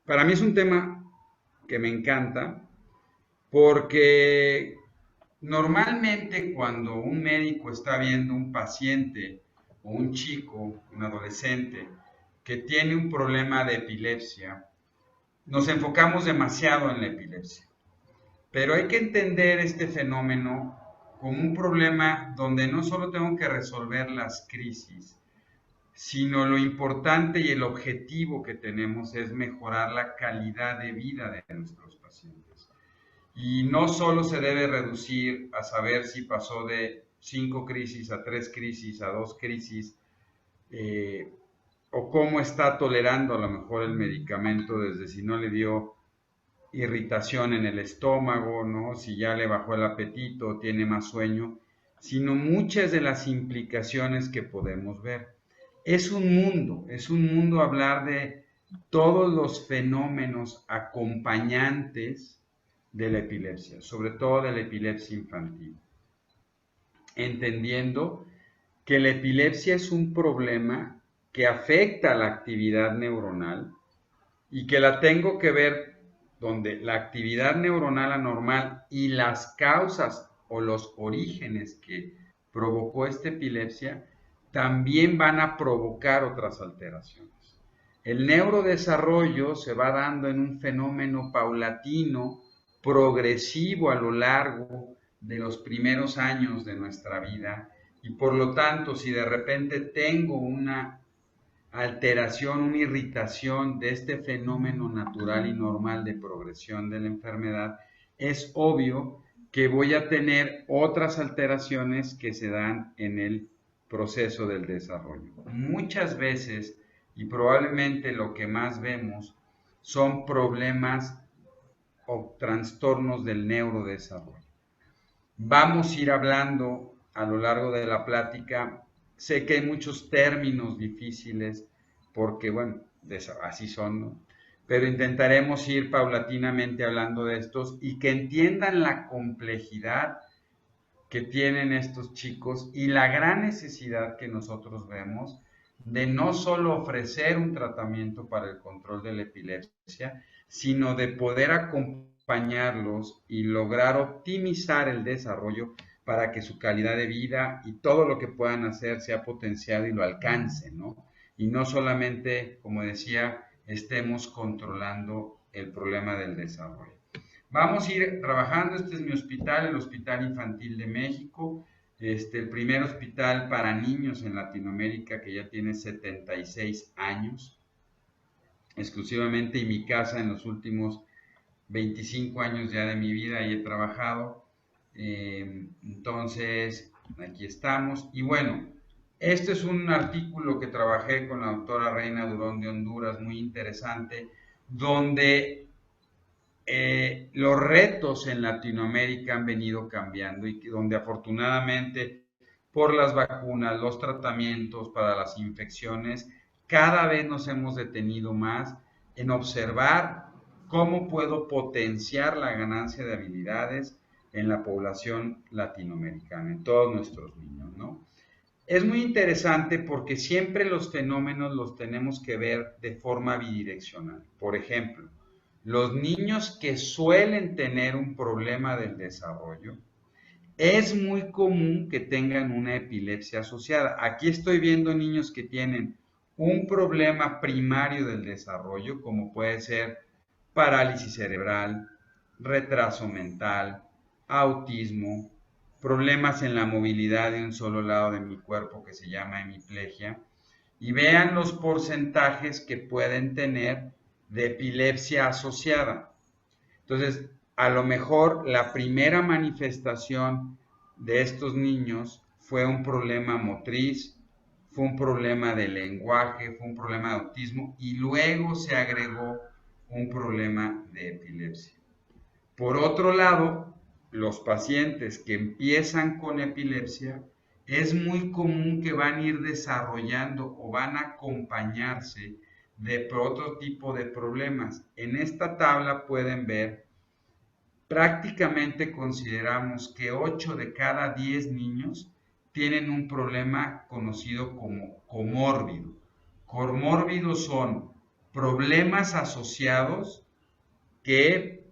Para mí es un tema que me encanta porque normalmente cuando un médico está viendo un paciente o un chico, un adolescente, que tiene un problema de epilepsia, nos enfocamos demasiado en la epilepsia. Pero hay que entender este fenómeno como un problema donde no solo tengo que resolver las crisis, sino lo importante y el objetivo que tenemos es mejorar la calidad de vida de nuestros pacientes. Y no solo se debe reducir a saber si pasó de 5 crisis a 3 crisis, a 2 crisis, eh, o cómo está tolerando a lo mejor el medicamento desde si no le dio irritación en el estómago, ¿no? Si ya le bajó el apetito, tiene más sueño, sino muchas de las implicaciones que podemos ver. Es un mundo hablar de todos los fenómenos acompañantes de la epilepsia, sobre todo de la epilepsia infantil, entendiendo que la epilepsia es un problema que afecta a la actividad neuronal y que la tengo que ver donde la actividad neuronal anormal y las causas o los orígenes que provocó esta epilepsia también van a provocar otras alteraciones. El neurodesarrollo se va dando en un fenómeno paulatino, progresivo a lo largo de los primeros años de nuestra vida y por lo tanto si de repente tengo una alteración, una irritación de este fenómeno natural y normal de progresión de la enfermedad, es obvio que voy a tener otras alteraciones que se dan en el proceso del desarrollo. Muchas veces, y probablemente lo que más vemos, son problemas o trastornos del neurodesarrollo. Vamos a ir hablando a lo largo de la plática. Sé que hay muchos términos difíciles porque, bueno, así son, ¿no? Pero intentaremos ir paulatinamente hablando de estos y que entiendan la complejidad que tienen estos chicos y la gran necesidad que nosotros vemos de no solo ofrecer un tratamiento para el control de la epilepsia, sino de poder acompañarlos y lograr optimizar el desarrollo para que su calidad de vida y todo lo que puedan hacer sea potenciado y lo alcancen, ¿no? Y no solamente, como decía, estemos controlando el problema del desarrollo. Vamos a ir trabajando, este es mi hospital, el Hospital Infantil de México, el primer hospital para niños en Latinoamérica que ya tiene 76 años, exclusivamente, y mi casa en los últimos 25 años ya de mi vida y he trabajado. Entonces, aquí estamos. Y bueno, este es un artículo que trabajé con la doctora Reina Durón de Honduras, muy interesante, donde los retos en Latinoamérica han venido cambiando y donde afortunadamente por las vacunas, los tratamientos para las infecciones, cada vez nos hemos detenido más en observar cómo puedo potenciar la ganancia de habilidades en la población latinoamericana, en todos nuestros niños, ¿no? Es muy interesante porque siempre los fenómenos los tenemos que ver de forma bidireccional. Por ejemplo, los niños que suelen tener un problema del desarrollo, es muy común que tengan una epilepsia asociada. Aquí estoy viendo niños que tienen un problema primario del desarrollo, como puede ser parálisis cerebral, retraso mental, autismo, problemas en la movilidad de un solo lado de mi cuerpo que se llama hemiplegia, y vean los porcentajes que pueden tener de epilepsia asociada. Entonces, a lo mejor la primera manifestación de estos niños fue un problema motriz, fue un problema de lenguaje, fue un problema de autismo y luego se agregó un problema de epilepsia. Por otro lado, los pacientes que empiezan con epilepsia, es muy común que van a ir desarrollando o van a acompañarse de otro tipo de problemas. En esta tabla pueden ver, prácticamente consideramos que 8 de cada 10 niños tienen un problema conocido como comórbido. Comórbidos son problemas asociados que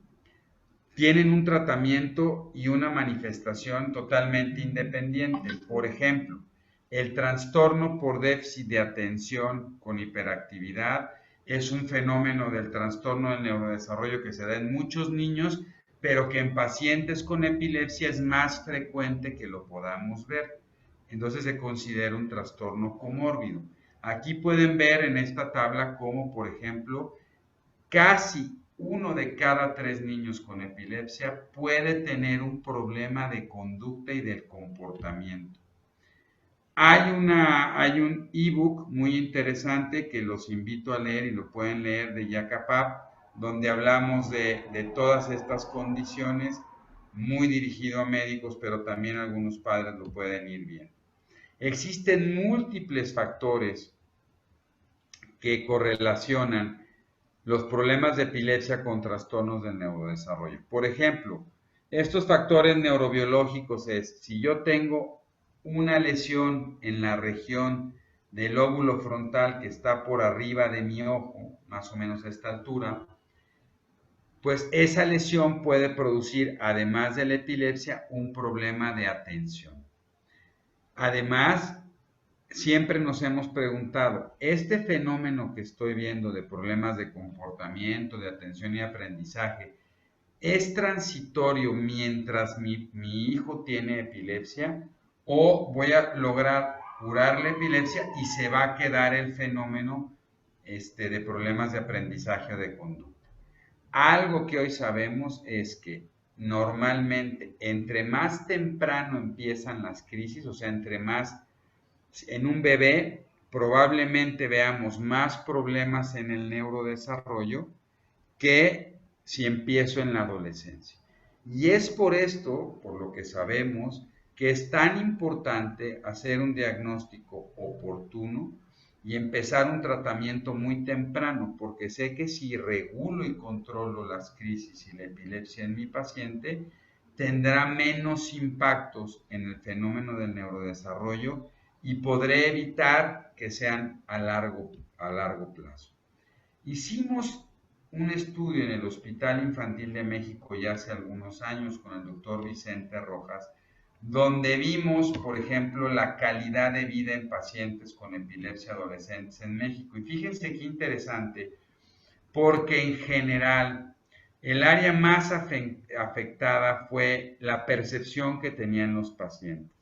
tienen un tratamiento y una manifestación totalmente independiente. Por ejemplo, el trastorno por déficit de atención con hiperactividad es un fenómeno del trastorno del neurodesarrollo que se da en muchos niños, pero que en pacientes con epilepsia es más frecuente que lo podamos ver. Entonces se considera un trastorno comórbido. Aquí pueden ver en esta tabla cómo, por ejemplo, casi 1 de cada 3 niños con epilepsia puede tener un problema de conducta y del comportamiento. Hay un ebook muy interesante que los invito a leer y lo pueden leer de Yacapap, donde hablamos de todas estas condiciones, muy dirigido a médicos, pero también algunos padres lo pueden ir viendo. Existen múltiples factores que correlacionan los problemas de epilepsia con trastornos del neurodesarrollo. Por ejemplo, estos factores neurobiológicos es, si yo tengo una lesión en la región del lóbulo frontal que está por arriba de mi ojo, más o menos a esta altura, pues esa lesión puede producir, además de la epilepsia, un problema de atención. Además, siempre nos hemos preguntado, ¿este fenómeno que estoy viendo de problemas de comportamiento, de atención y aprendizaje, es transitorio mientras mi hijo tiene epilepsia o voy a lograr curar la epilepsia y se va a quedar el fenómeno de problemas de aprendizaje o de conducta? Algo que hoy sabemos es que normalmente entre más temprano empiezan las crisis, o sea, entre más en un bebé probablemente veamos más problemas en el neurodesarrollo que si empiezo en la adolescencia. Y es por esto, por lo que sabemos, que es tan importante hacer un diagnóstico oportuno y empezar un tratamiento muy temprano, porque sé que si regulo y controlo las crisis y la epilepsia en mi paciente, tendrá menos impactos en el fenómeno del neurodesarrollo y podré evitar que sean a largo plazo. Hicimos un estudio en el Hospital Infantil de México ya hace algunos años con el doctor Vicente Rojas, donde vimos, por ejemplo, la calidad de vida en pacientes con epilepsia adolescentes en México. Y fíjense qué interesante, porque en general el área más afectada fue la percepción que tenían los pacientes.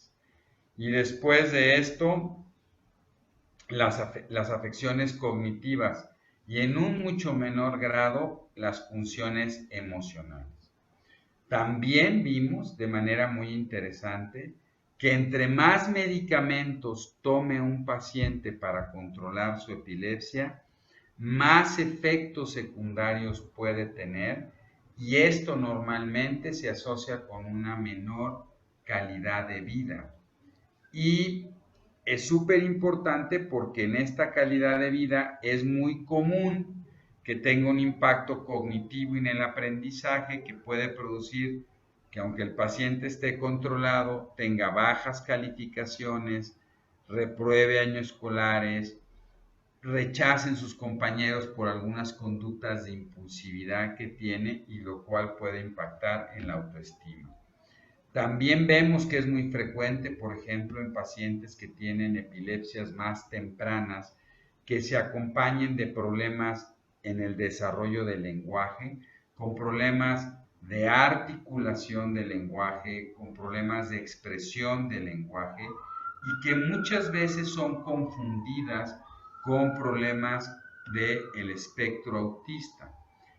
Y después de esto, las afecciones cognitivas y en un mucho menor grado las funciones emocionales. También vimos de manera muy interesante que entre más medicamentos tome un paciente para controlar su epilepsia, más efectos secundarios puede tener y esto normalmente se asocia con una menor calidad de vida. Y es súper importante porque en esta calidad de vida es muy común que tenga un impacto cognitivo en el aprendizaje que puede producir que aunque el paciente esté controlado, tenga bajas calificaciones, repruebe años escolares, rechacen sus compañeros por algunas conductas de impulsividad que tiene y lo cual puede impactar en la autoestima. También vemos que es muy frecuente, por ejemplo, en pacientes que tienen epilepsias más tempranas, que se acompañen de problemas en el desarrollo del lenguaje, con problemas de articulación del lenguaje, con problemas de expresión del lenguaje y que muchas veces son confundidas con problemas del espectro autista.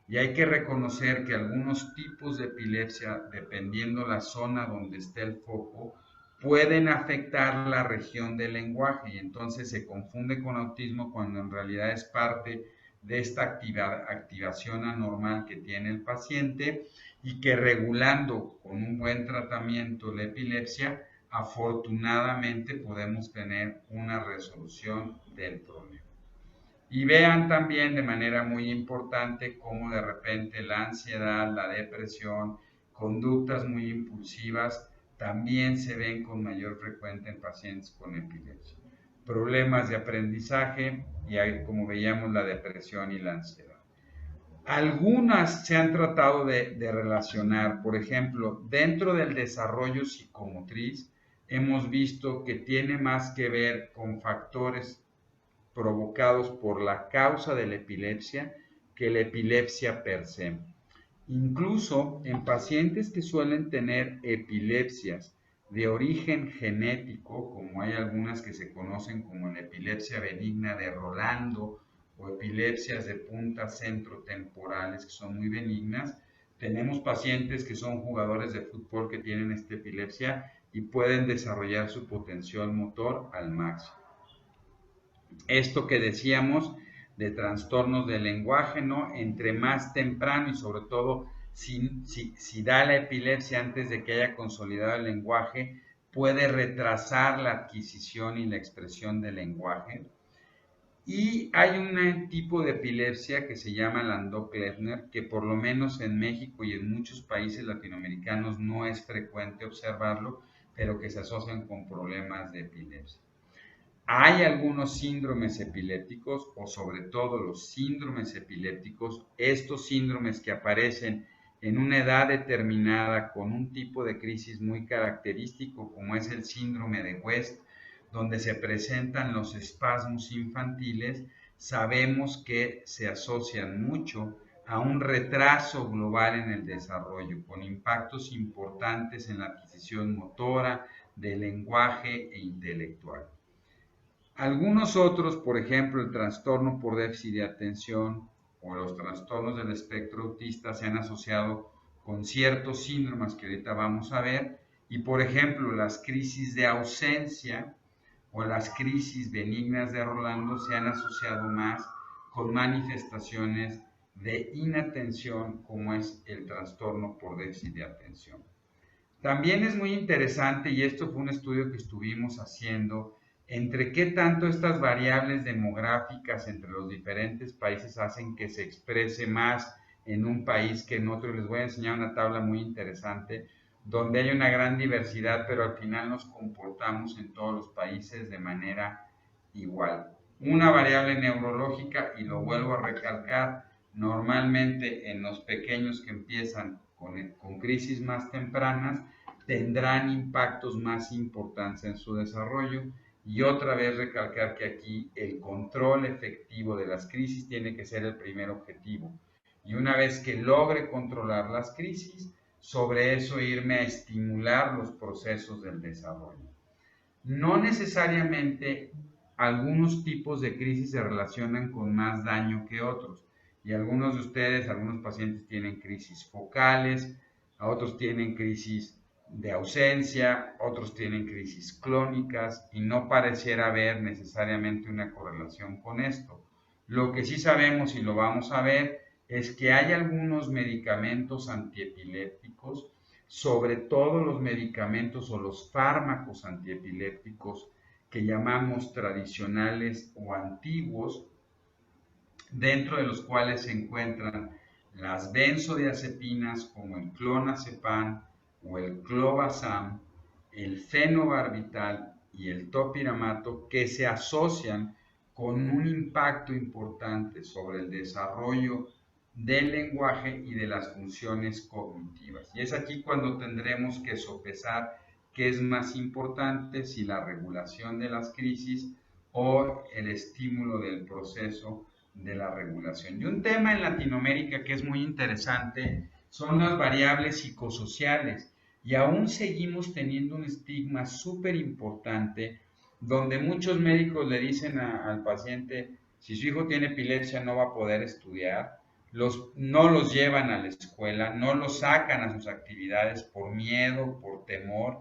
Y hay que reconocer que algunos tipos de epilepsia, dependiendo la zona donde esté el foco, pueden afectar la región del lenguaje y entonces se confunde con autismo cuando en realidad es parte de esta activación anormal que tiene el paciente y que regulando con un buen tratamiento la epilepsia, afortunadamente podemos tener una resolución del problema. Y vean también de manera muy importante cómo de repente la ansiedad, la depresión, conductas muy impulsivas también se ven con mayor frecuencia en pacientes con epilepsia. problemas de aprendizaje y hay, como veíamos, la depresión y la ansiedad. Algunas se han tratado de relacionar, por ejemplo, dentro del desarrollo psicomotriz, hemos visto que tiene más que ver con factores provocados por la causa de la epilepsia que la epilepsia per se. Incluso en pacientes que suelen tener epilepsias de origen genético, como hay algunas que se conocen como la epilepsia benigna de Rolando o epilepsias de punta centrotemporales que son muy benignas, tenemos pacientes que son jugadores de fútbol que tienen esta epilepsia y pueden desarrollar su potencial motor al máximo. Esto que decíamos de trastornos del lenguaje, ¿no? Entre más temprano y sobre todo si da la epilepsia antes de que haya consolidado el lenguaje, puede retrasar la adquisición y la expresión del lenguaje. Y hay un tipo de epilepsia que se llama Landau-Kleffner, que por lo menos en México y en muchos países latinoamericanos no es frecuente observarlo, pero que se asocian con problemas de epilepsia. Hay algunos síndromes epilépticos o sobre todo los síndromes epilépticos, estos síndromes que aparecen en una edad determinada con un tipo de crisis muy característico como es el síndrome de West, donde se presentan los espasmos infantiles, sabemos que se asocian mucho a un retraso global en el desarrollo, con impactos importantes en la adquisición motora, del lenguaje e intelectual. Algunos otros, por ejemplo, el trastorno por déficit de atención o los trastornos del espectro autista se han asociado con ciertos síndromes que ahorita vamos a ver y, por ejemplo, las crisis de ausencia o las crisis benignas de Rolando se han asociado más con manifestaciones de inatención como es el trastorno por déficit de atención. También es muy interesante, y esto fue un estudio que estuvimos haciendo, entre qué tanto estas variables demográficas entre los diferentes países hacen que se exprese más en un país que en otro. Les voy a enseñar una tabla muy interesante donde hay una gran diversidad, pero al final nos comportamos en todos los países de manera igual. Una variable neurológica, y lo vuelvo a recalcar, normalmente en los pequeños que empiezan con crisis más tempranas, tendrán impactos más importantes en su desarrollo. Y otra vez recalcar que aquí el control efectivo de las crisis tiene que ser el primer objetivo. Y una vez que logre controlar las crisis, sobre eso irme a estimular los procesos del desarrollo. No necesariamente algunos tipos de crisis se relacionan con más daño que otros. Y algunos de ustedes, algunos pacientes tienen crisis focales, a otros tienen crisis de ausencia, otros tienen crisis clónicas y no pareciera haber necesariamente una correlación con esto. Lo que sí sabemos y lo vamos a ver es que hay algunos medicamentos antiepilépticos, sobre todo los medicamentos o los fármacos antiepilépticos que llamamos tradicionales o antiguos, dentro de los cuales se encuentran las benzodiazepinas como el clonazepam o el clobazam, el fenobarbital y el topiramato, que se asocian con un impacto importante sobre el desarrollo del lenguaje y de las funciones cognitivas. Y es aquí cuando tendremos que sopesar qué es más importante, si la regulación de las crisis o el estímulo del proceso de la regulación. Y un tema en Latinoamérica que es muy interesante son las variables psicosociales. Y aún seguimos teniendo un estigma súper importante donde muchos médicos le dicen al paciente, si su hijo tiene epilepsia no va a poder estudiar, no los llevan a la escuela, no los sacan a sus actividades por miedo, por temor.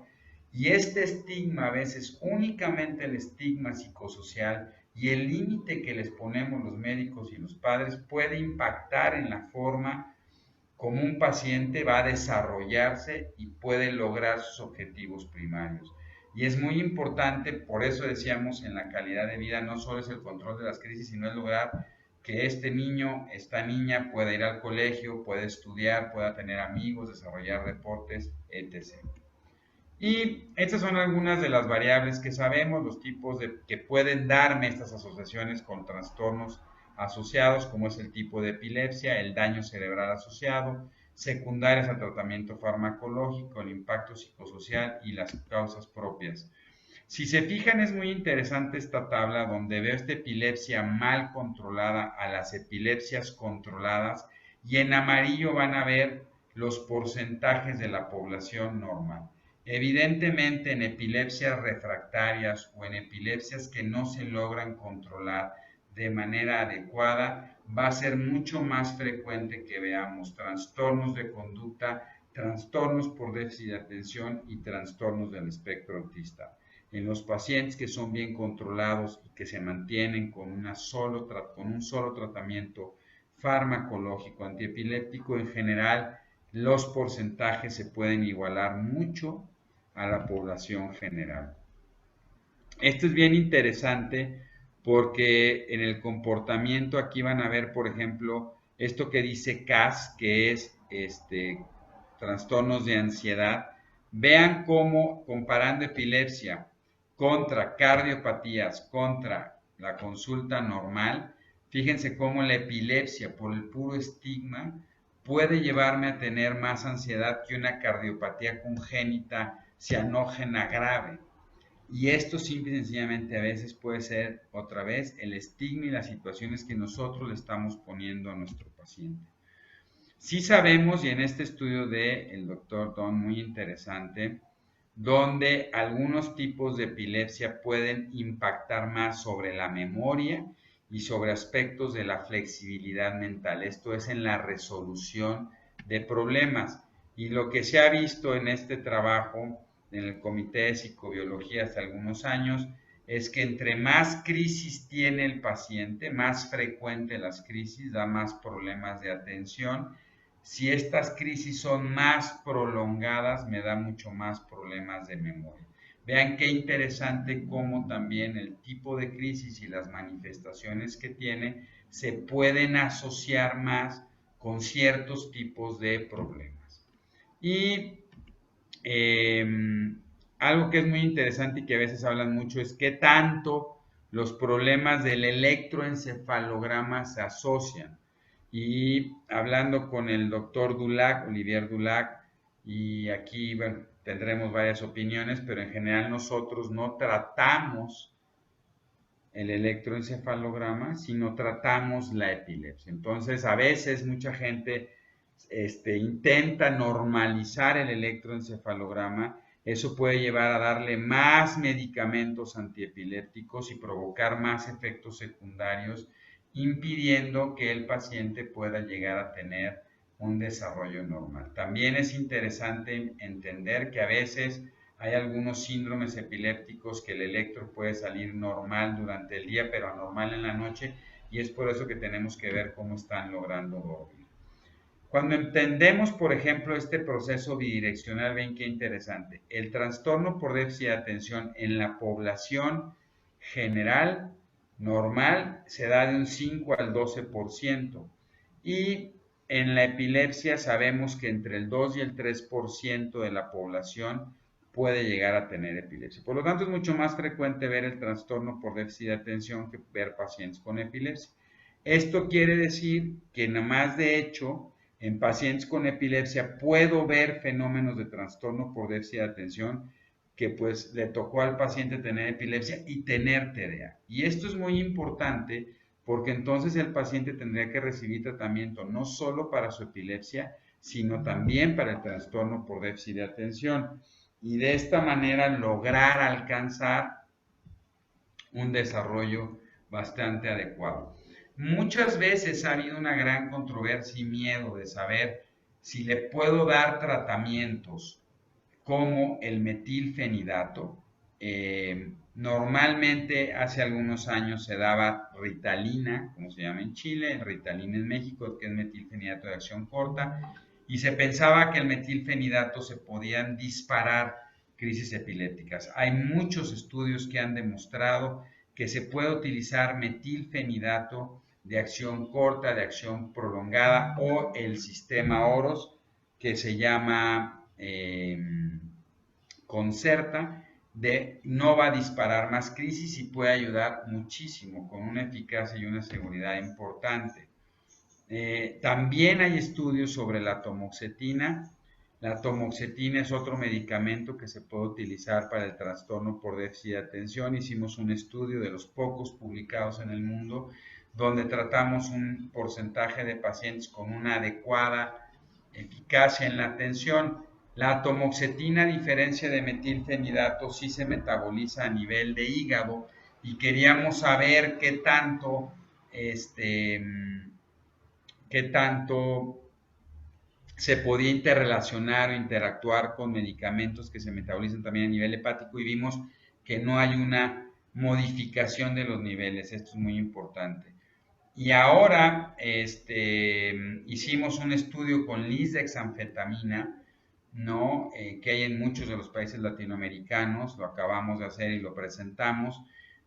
Y este estigma, a veces únicamente el estigma psicosocial y el límite que les ponemos los médicos y los padres, puede impactar en la forma como un paciente va a desarrollarse y puede lograr sus objetivos primarios. Y es muy importante, por eso decíamos, en la calidad de vida no solo es el control de las crisis, sino es lograr que este niño, esta niña pueda ir al colegio, pueda estudiar, pueda tener amigos, desarrollar deportes, etc. Y estas son algunas de las variables que sabemos, los tipos que pueden darme estas asociaciones con trastornos asociados, como es el tipo de epilepsia, el daño cerebral asociado, secundarias al tratamiento farmacológico, el impacto psicosocial y las causas propias. Si se fijan, es muy interesante esta tabla donde veo esta epilepsia mal controlada a las epilepsias controladas, y en amarillo van a ver los porcentajes de la población normal. Evidentemente, en epilepsias refractarias o en epilepsias que no se logran controlar de manera adecuada, va a ser mucho más frecuente que veamos trastornos de conducta, trastornos por déficit de atención y trastornos del espectro autista. En los pacientes que son bien controlados y que se mantienen con un solo tratamiento farmacológico antiepiléptico, en general los porcentajes se pueden igualar mucho a la población general. Esto es bien interesante porque en el comportamiento aquí van a ver, por ejemplo, esto que dice CAS, que es trastornos de ansiedad. Vean cómo comparando epilepsia contra cardiopatías, contra la consulta normal, fíjense cómo la epilepsia por el puro estigma puede llevarme a tener más ansiedad que una cardiopatía congénita cianógena grave. Y esto simple y sencillamente a veces puede ser otra vez el estigma y las situaciones que nosotros le estamos poniendo a nuestro paciente. Sí sabemos, y en este estudio del doctor Don, muy interesante, donde algunos tipos de epilepsia pueden impactar más sobre la memoria y sobre aspectos de la flexibilidad mental. Esto es en la resolución de problemas. Y lo que se ha visto en este trabajo, en el Comité de Psicobiología hace algunos años, es que entre más crisis tiene el paciente, más frecuente las crisis, da más problemas de atención. Si estas crisis son más prolongadas, me da mucho más problemas de memoria. Vean qué interesante cómo también el tipo de crisis y las manifestaciones que tiene se pueden asociar más con ciertos tipos de problemas. Y eh, algo que es muy interesante y que a veces hablan mucho es qué tanto los problemas del electroencefalograma se asocian. Y hablando con el doctor Dulac, Olivier Dulac, y aquí bueno, tendremos varias opiniones, pero en general nosotros no tratamos el electroencefalograma, sino tratamos la epilepsia. Entonces, a veces mucha gente intenta normalizar el electroencefalograma. Eso puede llevar a darle más medicamentos antiepilépticos y provocar más efectos secundarios, impidiendo que el paciente pueda llegar a tener un desarrollo normal. También es interesante entender que a veces hay algunos síndromes epilépticos que el electro puede salir normal durante el día, pero anormal en la noche, y es por eso que tenemos que ver cómo están logrando dormir. Cuando entendemos, por ejemplo, este proceso bidireccional, ven qué interesante. El trastorno por déficit de atención en la población general normal se da de un 5 al 12%, y en la epilepsia sabemos que entre el 2 y el 3% de la población puede llegar a tener epilepsia. Por lo tanto, es mucho más frecuente ver el trastorno por déficit de atención que ver pacientes con epilepsia. Esto quiere decir que nada más de hecho, en pacientes con epilepsia puedo ver fenómenos de trastorno por déficit de atención que pues le tocó al paciente tener epilepsia y tener TDA. Y esto es muy importante porque entonces el paciente tendría que recibir tratamiento no solo para su epilepsia, sino también para el trastorno por déficit de atención. Y de esta manera lograr alcanzar un desarrollo bastante adecuado. Muchas veces ha habido una gran controversia y miedo de saber si le puedo dar tratamientos como el metilfenidato. Normalmente hace algunos años se daba Ritalina, como se llama en Chile, Ritalina en México, que es metilfenidato de acción corta, y se pensaba que el metilfenidato se podían disparar crisis epilépticas. Hay muchos estudios que han demostrado que se puede utilizar metilfenidato de acción corta, de acción prolongada, o el sistema OROS, que se llama Concerta, no va a disparar más crisis y puede ayudar muchísimo con una eficacia y una seguridad importante. También hay estudios sobre la atomoxetina. La atomoxetina es otro medicamento que se puede utilizar para el trastorno por déficit de atención. Hicimos un estudio de los pocos publicados en el mundo donde tratamos un porcentaje de pacientes con una adecuada eficacia en la atención. La atomoxetina, a diferencia de metilfenidato, sí se metaboliza a nivel de hígado y queríamos saber qué tanto se podía interrelacionar o interactuar con medicamentos que se metabolizan también a nivel hepático y vimos que no hay una modificación de los niveles. Esto es muy importante. Y ahora hicimos un estudio con lisdexanfetamina, ¿no? Que hay en muchos de los países latinoamericanos, lo acabamos de hacer y lo presentamos,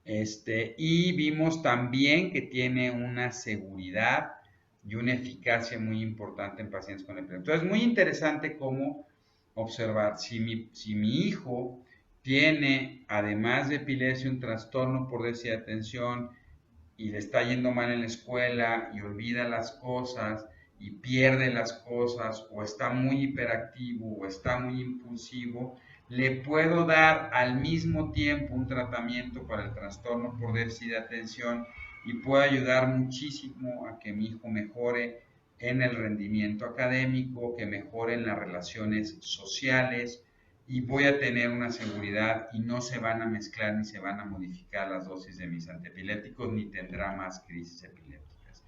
y vimos también que tiene una seguridad y una eficacia muy importante en pacientes con epilepsia. Entonces, es muy interesante cómo observar si mi hijo tiene, además de epilepsia, un trastorno por déficit de atención y le está yendo mal en la escuela y olvida las cosas y pierde las cosas o está muy hiperactivo o está muy impulsivo, le puedo dar al mismo tiempo un tratamiento para el trastorno por déficit de atención y puede ayudar muchísimo a que mi hijo mejore en el rendimiento académico, que mejore en las relaciones sociales y voy a tener una seguridad y no se van a mezclar ni se van a modificar las dosis de mis antiepilépticos ni tendrá más crisis epilépticas.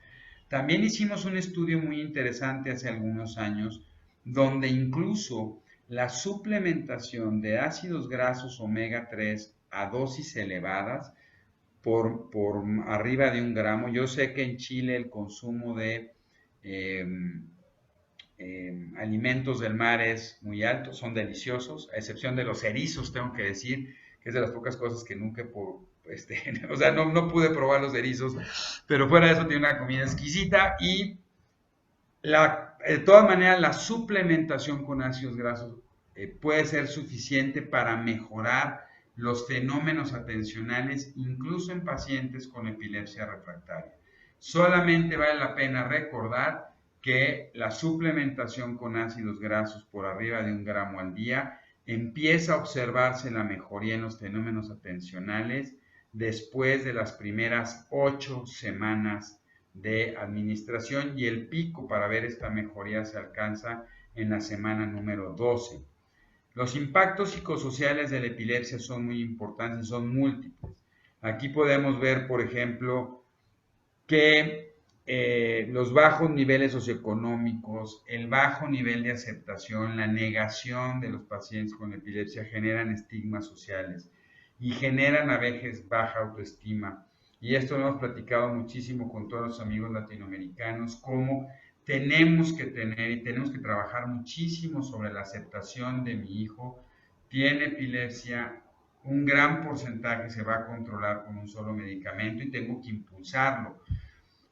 También hicimos un estudio muy interesante hace algunos años donde incluso la suplementación de ácidos grasos omega 3 a dosis elevadas por arriba de 1 gramo. Yo sé que en Chile el consumo de alimentos del mar es muy alto, son deliciosos, a excepción de los erizos, tengo que decir, que es de las pocas cosas que nunca, o sea, no pude probar los erizos, pero fuera de eso tiene una comida exquisita y de todas maneras la suplementación con ácidos grasos puede ser suficiente para mejorar los fenómenos atencionales, incluso en pacientes con epilepsia refractaria. Solamente vale la pena recordar que la suplementación con ácidos grasos por arriba de 1 gramo al día empieza a observarse la mejoría en los fenómenos atencionales después de las primeras 8 semanas de administración y el pico para ver esta mejoría se alcanza en la semana número 12. Los impactos psicosociales de la epilepsia son muy importantes, son múltiples. Aquí podemos ver, por ejemplo, que los bajos niveles socioeconómicos, el bajo nivel de aceptación, la negación de los pacientes con epilepsia generan estigmas sociales y generan a veces baja autoestima. Y esto lo hemos platicado muchísimo con todos los amigos latinoamericanos, cómo tenemos que tener y tenemos que trabajar muchísimo sobre la aceptación de mi hijo. Tiene epilepsia, un gran porcentaje se va a controlar con un solo medicamento y tengo que impulsarlo.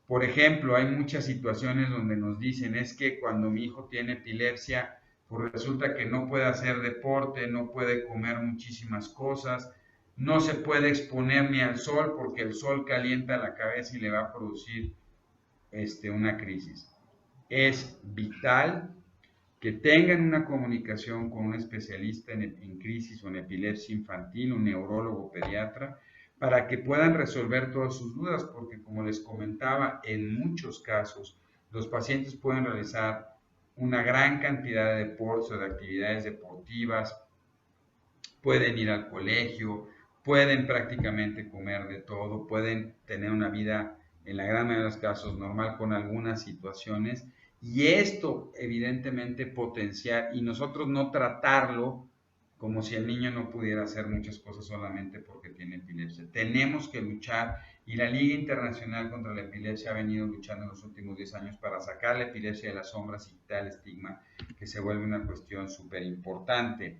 Por ejemplo, hay muchas situaciones donde nos dicen es que cuando mi hijo tiene epilepsia, pues resulta que no puede hacer deporte, no puede comer muchísimas cosas, no se puede exponer ni al sol porque el sol calienta la cabeza y le va a producir una crisis. Es vital que tengan una comunicación con un especialista en crisis o en epilepsia infantil, un neurólogo pediatra, para que puedan resolver todas sus dudas, porque como les comentaba, en muchos casos los pacientes pueden realizar una gran cantidad de deportes o de actividades deportivas, pueden ir al colegio, pueden prácticamente comer de todo, pueden tener una vida en la gran mayoría de los casos normal con algunas situaciones y esto evidentemente potenciar y nosotros no tratarlo como si el niño no pudiera hacer muchas cosas solamente porque tiene epilepsia. Tenemos que luchar y la Liga Internacional contra la Epilepsia ha venido luchando en los últimos 10 años para sacar la epilepsia de las sombras y quitar el estigma que se vuelve una cuestión súper importante.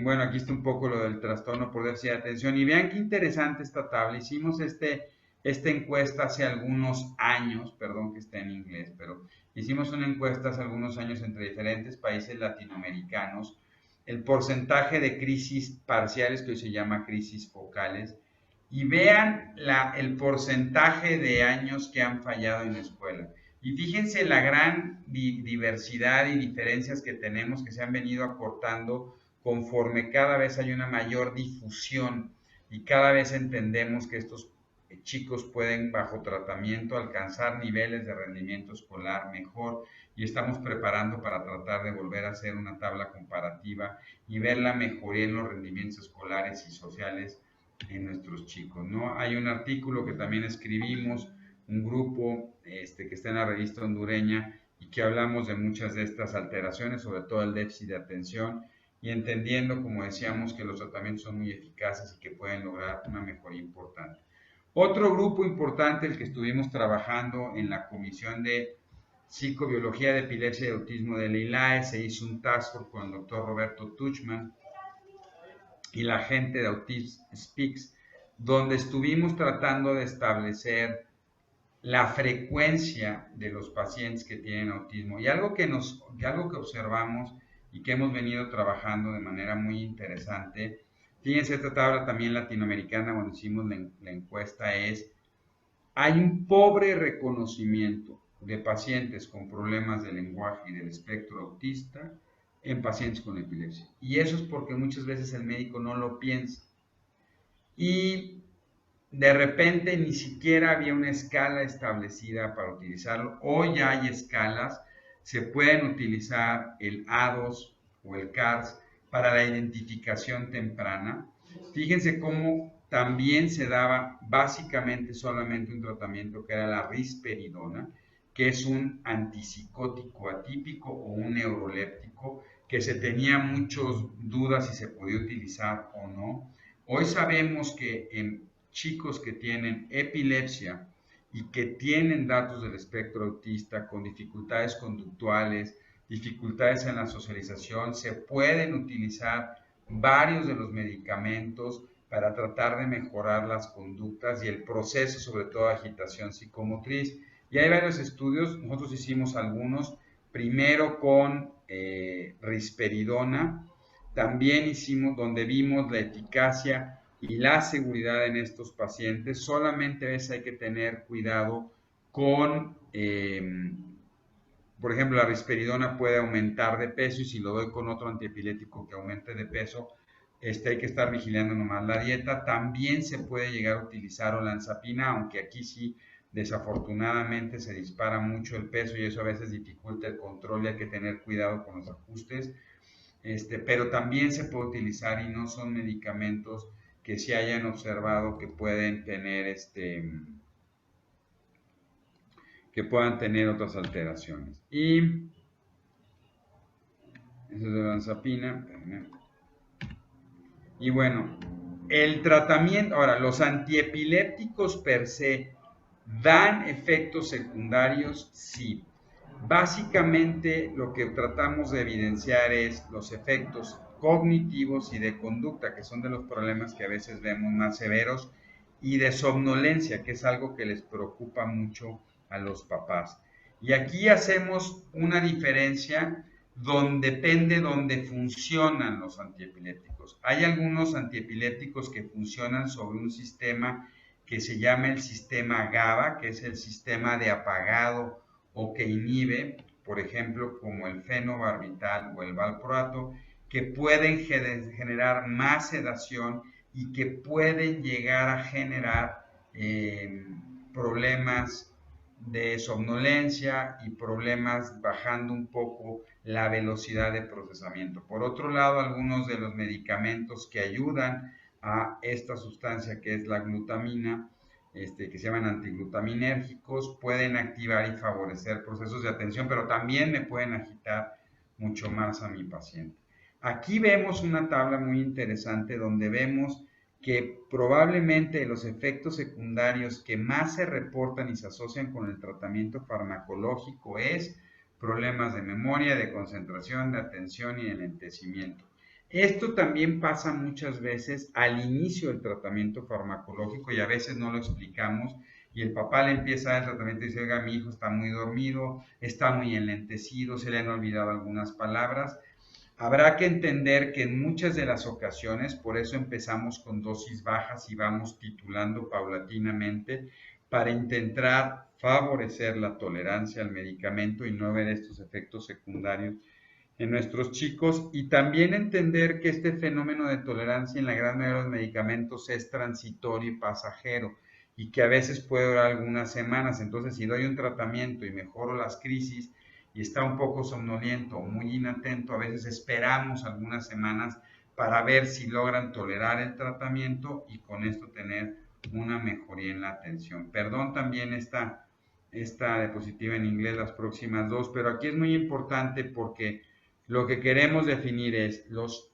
Bueno, aquí está un poco lo del trastorno por déficit de atención y vean qué interesante esta tabla. Hicimos esta encuesta hace algunos años, perdón que está en inglés, pero hicimos una encuesta hace algunos años entre diferentes países latinoamericanos el porcentaje de crisis parciales, que hoy se llama crisis focales, y vean el porcentaje de años que han fallado en la escuela. Y fíjense la gran diversidad y diferencias que tenemos, que se han venido acortando conforme cada vez hay una mayor difusión y cada vez entendemos que estos chicos pueden bajo tratamiento alcanzar niveles de rendimiento escolar mejor, y estamos preparando para tratar de volver a hacer una tabla comparativa y ver la mejoría en los rendimientos escolares y sociales en nuestros chicos, ¿no? Hay un artículo que también escribimos, un grupo que está en la revista hondureña, y que hablamos de muchas de estas alteraciones, sobre todo el déficit de atención, y entendiendo, como decíamos, que los tratamientos son muy eficaces y que pueden lograr una mejoría importante. Otro grupo importante, el que estuvimos trabajando en la Comisión de Psicobiología de Epilepsia y Autismo de la ILAE, se hizo un task force con el doctor Roberto Tuchman y la gente de Autism Speaks, donde estuvimos tratando de establecer la frecuencia de los pacientes que tienen autismo. Y algo que observamos y que hemos venido trabajando de manera muy interesante, fíjense esta tabla también latinoamericana cuando hicimos la encuesta, hay un pobre reconocimiento de pacientes con problemas de lenguaje y del espectro autista en pacientes con epilepsia. Y eso es porque muchas veces el médico no lo piensa. Y de repente ni siquiera había una escala establecida para utilizarlo. Hoy ya hay escalas, se pueden utilizar el A2 o el CARS para la identificación temprana. Fíjense cómo también se daba básicamente solamente un tratamiento que era la risperidona, que es un antipsicótico atípico o un neuroléptico, que se tenía muchas dudas si se podía utilizar o no. Hoy sabemos que en chicos que tienen epilepsia y que tienen datos del espectro autista con dificultades conductuales, dificultades en la socialización, se pueden utilizar varios de los medicamentos para tratar de mejorar las conductas y el proceso, sobre todo agitación psicomotriz. Y hay varios estudios, nosotros hicimos algunos, primero con risperidona, también hicimos donde vimos la eficacia y la seguridad en estos pacientes. Solamente a veces hay que tener cuidado con, por ejemplo, la risperidona puede aumentar de peso, y si lo doy con otro antiepilético que aumente de peso, hay que estar vigilando nomás la dieta. También se puede llegar a utilizar olanzapina, aunque aquí sí, desafortunadamente, se dispara mucho el peso y eso a veces dificulta el control y hay que tener cuidado con los ajustes. Pero también se puede utilizar y no son medicamentos que se hayan observado que pueden tener que puedan tener otras alteraciones. Y eso es de olanzapina. Y bueno, el tratamiento, ahora, los antiepilépticos per se dan efectos secundarios, sí. Básicamente lo que tratamos de evidenciar es los efectos cognitivos y de conducta, que son de los problemas que a veces vemos más severos, y de somnolencia, que es algo que les preocupa mucho a los papás. Y aquí hacemos una diferencia depende donde funcionan los antiepilépticos. Hay algunos antiepilépticos que funcionan sobre un sistema que se llama el sistema GABA, que es el sistema de apagado o que inhibe, por ejemplo, como el fenobarbital o el valproato, que pueden generar más sedación y que pueden llegar a generar problemas de somnolencia y problemas bajando un poco la velocidad de procesamiento. Por otro lado, algunos de los medicamentos que ayudan a esta sustancia que es la glutamina, que se llaman antiglutaminérgicos, pueden activar y favorecer procesos de atención, pero también me pueden agitar mucho más a mi paciente. Aquí vemos una tabla muy interesante donde vemos que probablemente los efectos secundarios que más se reportan y se asocian con el tratamiento farmacológico es problemas de memoria, de concentración, de atención y de lentecimiento. Esto también pasa muchas veces al inicio del tratamiento farmacológico y a veces no lo explicamos y el papá le empieza a dar el tratamiento y dice, oiga, mi hijo está muy dormido, está muy enlentecido, se le han olvidado algunas palabras. Habrá que entender que en muchas de las ocasiones, por eso empezamos con dosis bajas y vamos titulando paulatinamente para intentar favorecer la tolerancia al medicamento y no ver estos efectos secundarios en nuestros chicos, y también entender que este fenómeno de tolerancia en la gran mayoría de los medicamentos es transitorio y pasajero y que a veces puede durar algunas semanas. Entonces, si doy un tratamiento y mejoro las crisis y está un poco somnoliento o muy inatento, a veces esperamos algunas semanas para ver si logran tolerar el tratamiento y con esto tener una mejoría en la atención. Perdón también esta diapositiva en inglés, las próximas dos, pero aquí es muy importante porque lo que queremos definir es los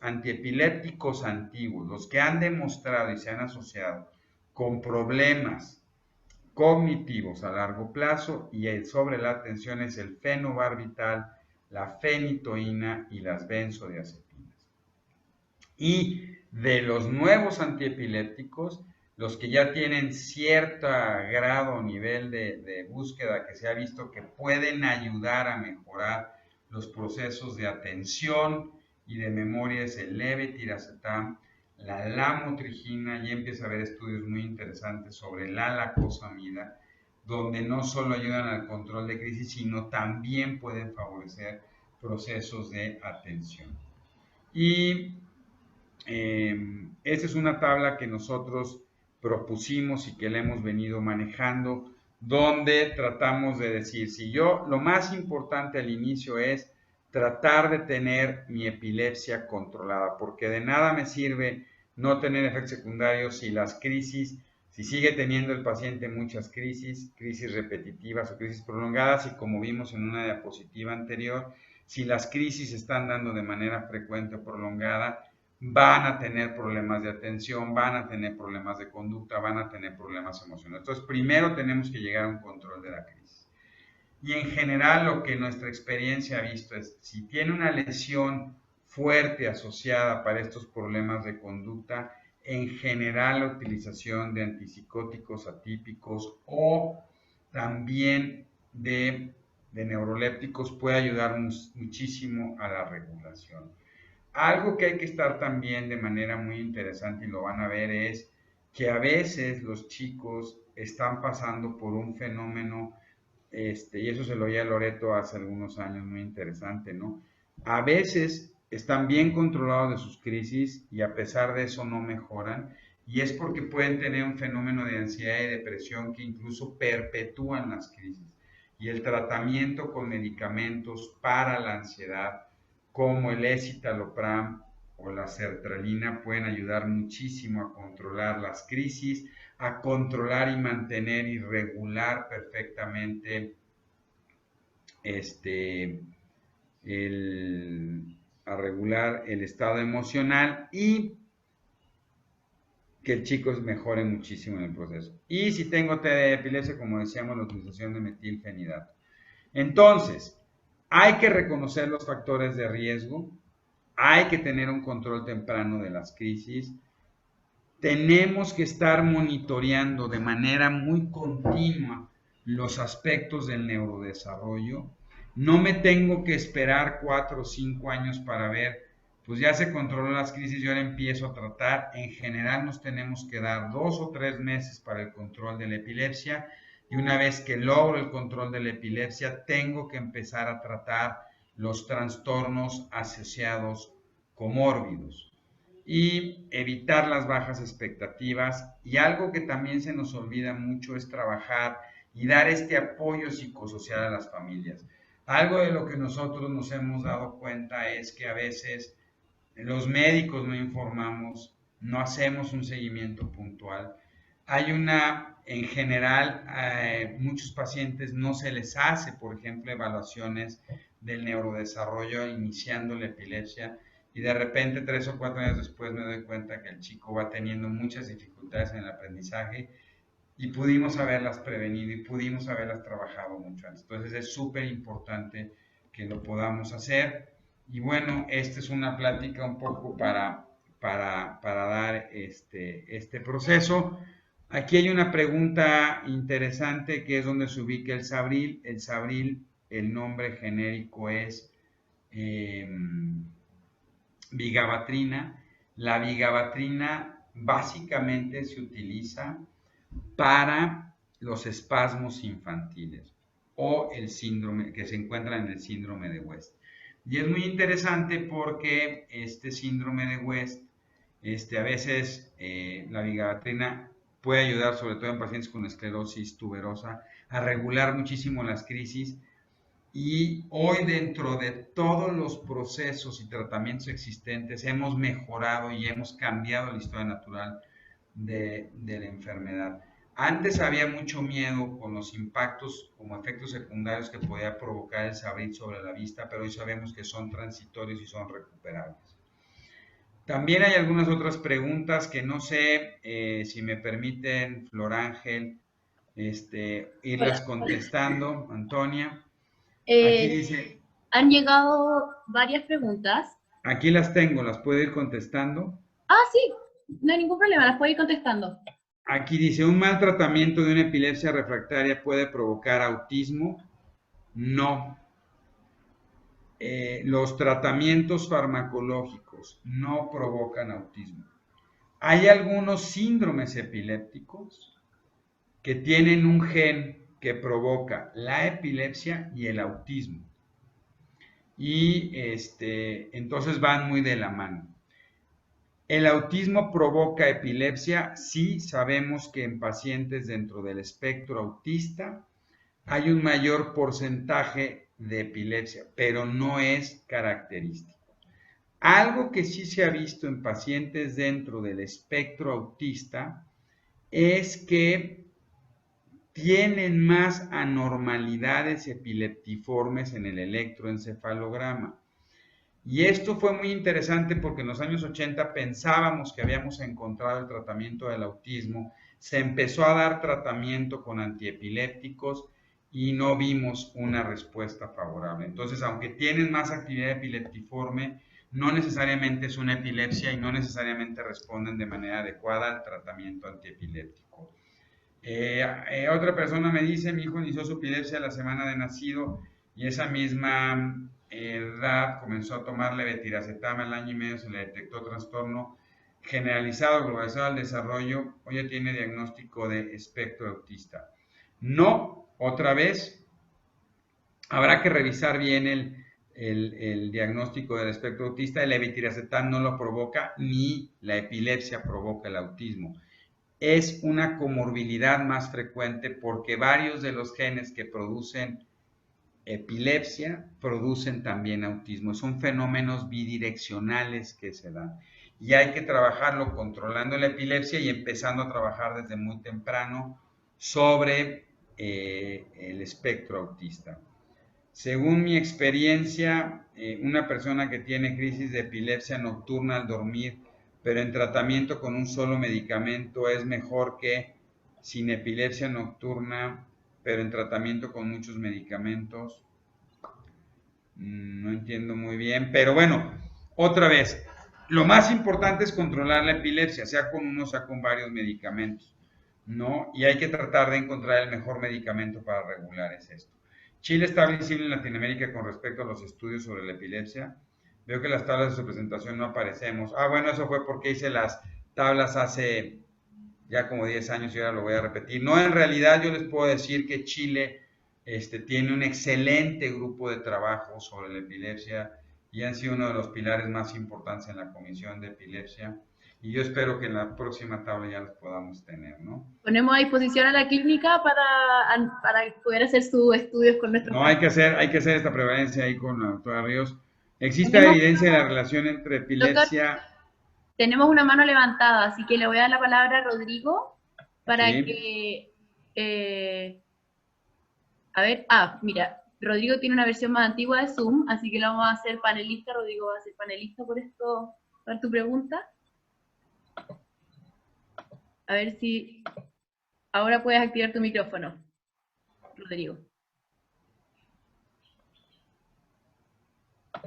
antiepilépticos antiguos, los que han demostrado y se han asociado con problemas cognitivos a largo plazo, y sobre la atención es el fenobarbital, la fenitoína y las benzodiazepinas. Y de los nuevos antiepilépticos, los que ya tienen cierto grado o nivel de búsqueda que se ha visto que pueden ayudar a mejorar los procesos de atención y de memoria, es el levetiracetam, la lamotrigina, y empieza a haber estudios muy interesantes sobre la lacosamida, donde no solo ayudan al control de crisis, sino también pueden favorecer procesos de atención. Y esta es una tabla que nosotros propusimos y que la hemos venido manejando, donde tratamos de decir, si yo, lo más importante al inicio es tratar de tener mi epilepsia controlada, porque de nada me sirve no tener efectos secundarios si las crisis, si sigue teniendo el paciente muchas crisis repetitivas o crisis prolongadas, y como vimos en una diapositiva anterior, si las crisis se están dando de manera frecuente o prolongada, van a tener problemas de atención, van a tener problemas de conducta, van a tener problemas emocionales. Entonces, primero tenemos que llegar a un control de la crisis. Y en general lo que nuestra experiencia ha visto es, si tiene una lesión fuerte asociada para estos problemas de conducta, en general la utilización de antipsicóticos atípicos o también de neurolépticos puede ayudar muchísimo a la regulación. Algo que hay que estar también de manera muy interesante, y lo van a ver, es que a veces los chicos están pasando por un fenómeno, y eso se lo oía a Loreto hace algunos años, muy interesante, ¿no? A veces están bien controlados de sus crisis y a pesar de eso no mejoran, y es porque pueden tener un fenómeno de ansiedad y depresión que incluso perpetúan las crisis. Y el tratamiento con medicamentos para la ansiedad como el escitalopram o la sertralina pueden ayudar muchísimo a controlar las crisis, a controlar y mantener y regular perfectamente a regular el estado emocional y que el chico mejore muchísimo en el proceso. Y si tengo TD de epilepsia, como decíamos, la utilización de metilfenidato. Entonces, hay que reconocer los factores de riesgo, hay que tener un control temprano de las crisis, tenemos que estar monitoreando de manera muy continua los aspectos del neurodesarrollo. No me tengo que esperar 4 o 5 años para ver, pues ya se controló las crisis, yo ahora empiezo a tratar. En general nos tenemos que dar 2 o 3 meses para el control de la epilepsia, y una vez que logro el control de la epilepsia, tengo que empezar a tratar los trastornos asociados comórbidos y evitar las bajas expectativas. Y algo que también se nos olvida mucho es trabajar y dar este apoyo psicosocial a las familias. Algo de lo que nosotros nos hemos dado cuenta es que a veces los médicos no informamos, no hacemos un seguimiento puntual. En general, muchos pacientes no se les hace, por ejemplo, evaluaciones del neurodesarrollo iniciando la epilepsia, y de repente 3 o 4 años después me doy cuenta que el chico va teniendo muchas dificultades en el aprendizaje y pudimos haberlas prevenido y pudimos haberlas trabajado mucho antes. Entonces es súper importante que lo podamos hacer. Y bueno, esta es una plática un poco para dar este proceso. Aquí hay una pregunta interesante que es donde se ubica el Sabril. El Sabril, el nombre genérico es vigabatrina. La vigabatrina básicamente se utiliza para los espasmos infantiles o el síndrome que se encuentra en el síndrome de West. Y es muy interesante porque este síndrome de West, a veces la vigabatrina puede ayudar, sobre todo en pacientes con esclerosis tuberosa, a regular muchísimo las crisis. Y hoy, dentro de todos los procesos y tratamientos existentes, hemos mejorado y hemos cambiado la historia natural de la enfermedad. Antes había mucho miedo con los impactos como efectos secundarios que podía provocar el Sabrit sobre la vista, pero hoy sabemos que son transitorios y son recuperables. También hay algunas otras preguntas que no sé si me permiten, Flor Ángel, irlas Hola. contestando, Antonia. Aquí Eh, dice, Han llegado varias preguntas. aquí las tengo, las puedo ir contestando. Ah, sí, no hay ningún problema, las puedo ir contestando. Aquí dice, ¿un mal tratamiento de una epilepsia refractaria puede provocar autismo? No. Los tratamientos farmacológicos no provocan autismo. Hay algunos síndromes epilépticos que tienen un gen que provoca la epilepsia y el autismo. Y entonces van muy de la mano. ¿El autismo provoca epilepsia? Sí, sabemos que en pacientes dentro del espectro autista hay un mayor porcentaje de epilepsia, pero no es característico. Algo que sí se ha visto en pacientes dentro del espectro autista es que tienen más anormalidades epileptiformes en el electroencefalograma. Y esto fue muy interesante porque en los años 80 pensábamos que habíamos encontrado el tratamiento del autismo, se empezó a dar tratamiento con antiepilépticos y no vimos una respuesta favorable. Entonces, aunque tienen más actividad epileptiforme, no necesariamente es una epilepsia y no necesariamente responden de manera adecuada al tratamiento antiepiléptico. Otra persona me dice, mi hijo inició su epilepsia la semana de nacido y esa misma edad comenzó a tomar levetiracetam, al año y medio se le detectó trastorno generalizado globalizado al desarrollo, hoy ya tiene diagnóstico de espectro autista. No, otra vez, habrá que revisar bien el diagnóstico del espectro autista, el levetiracetam no lo provoca ni la epilepsia provoca el autismo. Es una comorbilidad más frecuente porque varios de los genes que producen epilepsia producen también autismo. Son fenómenos bidireccionales que se dan. Y hay que trabajarlo controlando la epilepsia y empezando a trabajar desde muy temprano sobre el espectro autista. Según mi experiencia, una persona que tiene crisis de epilepsia nocturna al dormir, pero en tratamiento con un solo medicamento, es mejor que sin epilepsia nocturna, pero en tratamiento con muchos medicamentos. No entiendo muy bien, pero bueno, otra vez, lo más importante es controlar la epilepsia, sea con uno, sea con varios medicamentos, ¿no? Y hay que tratar de encontrar el mejor medicamento para regular esto. Chile está visible en Latinoamérica con respecto a los estudios sobre la epilepsia. Veo que las tablas de su presentación no aparecemos. Ah, bueno, eso fue porque hice las tablas hace ya como 10 años y ahora lo voy a repetir. No, en realidad yo les puedo decir que Chile tiene un excelente grupo de trabajo sobre la epilepsia y han sido uno de los pilares más importantes en la Comisión de Epilepsia. Y yo espero que en la próxima tabla ya los podamos tener, ¿no? Ponemos a disposición a la clínica para poder hacer sus estudios con nuestros No, pacientes. hay que hacer esta prevalencia ahí con la doctora Ríos. ¿Existe Tenemos, evidencia de la relación entre doctor, epilepsia? tenemos una mano levantada, así que le voy a dar la palabra a Rodrigo para Sí. que, a ver, mira, Rodrigo tiene una versión más antigua de Zoom, así que lo vamos a hacer panelista. Rodrigo va a ser panelista por esto, por tu pregunta. A ver si ahora puedes activar tu micrófono, Rodrigo.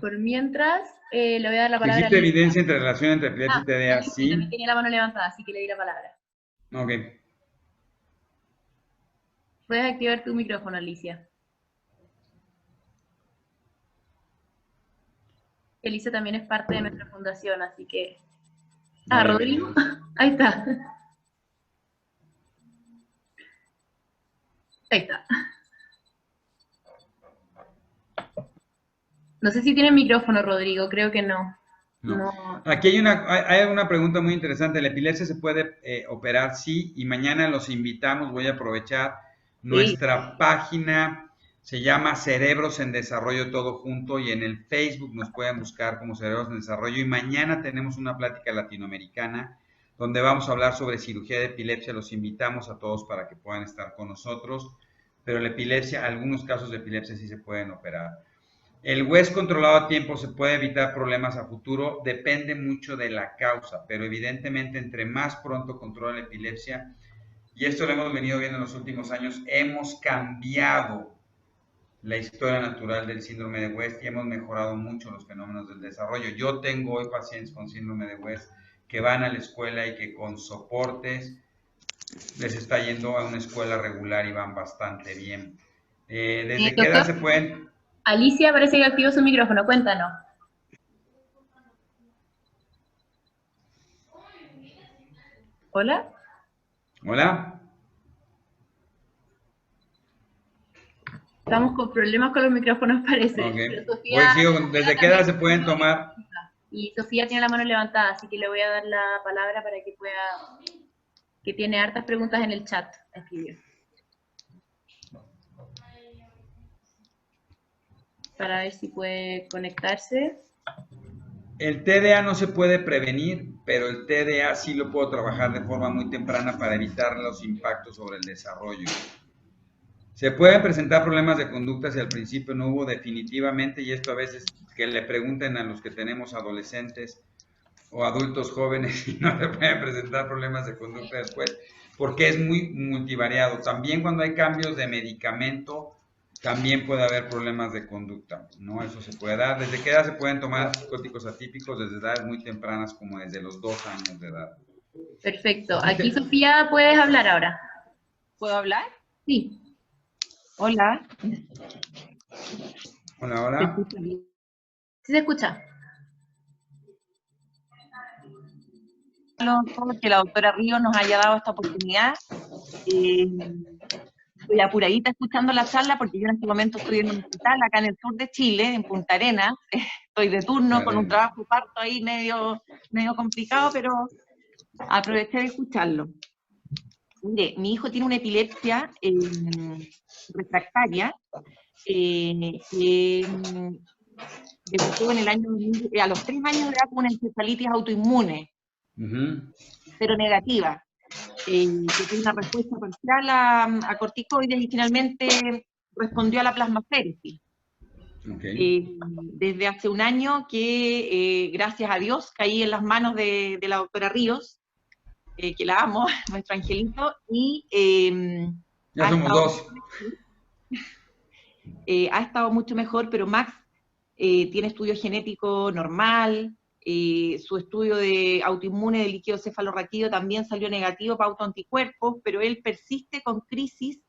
Por mientras, le voy a dar la Si palabra a existe Alicia. evidencia entre relación entre epilepsia y TDA, Alicia también sí. tenía la mano levantada, así que le di la palabra. Ok. Puedes activar tu micrófono, Alicia. Elisa también es parte de nuestra fundación, así que... No, Rodrigo, bienvenido. ahí está. Ahí está. No sé si tiene micrófono, Rodrigo, creo que no. No. No. Aquí hay una pregunta muy interesante. ¿La epilepsia se puede operar? Sí, y mañana los invitamos. Voy a aprovechar Sí. nuestra página. Se llama Cerebros en Desarrollo Todo Junto y en el Facebook nos pueden buscar como Cerebros en Desarrollo. Y mañana tenemos una plática latinoamericana donde vamos a hablar sobre cirugía de epilepsia. Los invitamos a todos para que puedan estar con nosotros. Pero la epilepsia, algunos casos de epilepsia sí se pueden operar. El WES controlado a tiempo se puede evitar problemas a futuro, depende mucho de la causa, pero evidentemente entre más pronto controla la epilepsia, y esto lo hemos venido viendo en los últimos años, hemos cambiado la historia natural del síndrome de West y hemos mejorado mucho los fenómenos del desarrollo. Yo tengo hoy pacientes con síndrome de West que van a la escuela y que con soportes les está yendo a una escuela regular y van bastante bien. ¿Desde qué edad Doctor, se pueden? Alicia parece que activó su micrófono, cuéntanos. ¿Hola? Hola. Estamos con problemas con los micrófonos, parece. Ok. Pero Sofía, Voy, sigo, Sofía ¿desde qué edad también se pueden tomar? y Sofía tiene la mano levantada, así que le voy a dar la palabra para que pueda, que tiene hartas preguntas en el chat, escribió. Para ver si puede conectarse. El TDA no se puede prevenir, pero el TDA sí lo puedo trabajar de forma muy temprana para evitar los impactos sobre el desarrollo. Se pueden presentar problemas de conducta si al principio no hubo definitivamente, y esto a veces que le pregunten a los que tenemos adolescentes o adultos jóvenes y no se pueden presentar problemas de conducta después, porque es muy multivariado. También cuando hay cambios de medicamento, también puede haber problemas de conducta, ¿no? Eso se puede dar. ¿Desde qué edad se pueden tomar psicóticos atípicos? Desde edades muy tempranas, como desde los 2 años de edad. Perfecto. Aquí, Sofía, puedes hablar ahora. ¿Puedo hablar? Sí. Hola. Hola, ¿Se hola. escucha bien? ¿Sí se escucha? Que la doctora Ríos nos haya dado esta oportunidad. Estoy apuradita escuchando la charla porque yo en este momento estoy en un hospital acá en el sur de Chile, en Punta Arenas. Estoy de turno con un trabajo parto ahí medio complicado, pero aproveché de escucharlo. Mire, mi hijo tiene una epilepsia refractaria que debutó en el año, a los 3 años de edad con una encefalitis autoinmune, pero negativa, que tiene una respuesta parcial a corticoides y finalmente respondió a la plasmaféresis. Okay. Desde hace un año que, gracias a Dios, caí en las manos de la doctora Ríos, que la amo, nuestro angelito, y ya somos dos. Ha estado mucho mejor, pero Max tiene estudio genético normal, su estudio de autoinmune de líquido cefalorraquídeo también salió negativo para autoanticuerpos, pero él persiste con crisis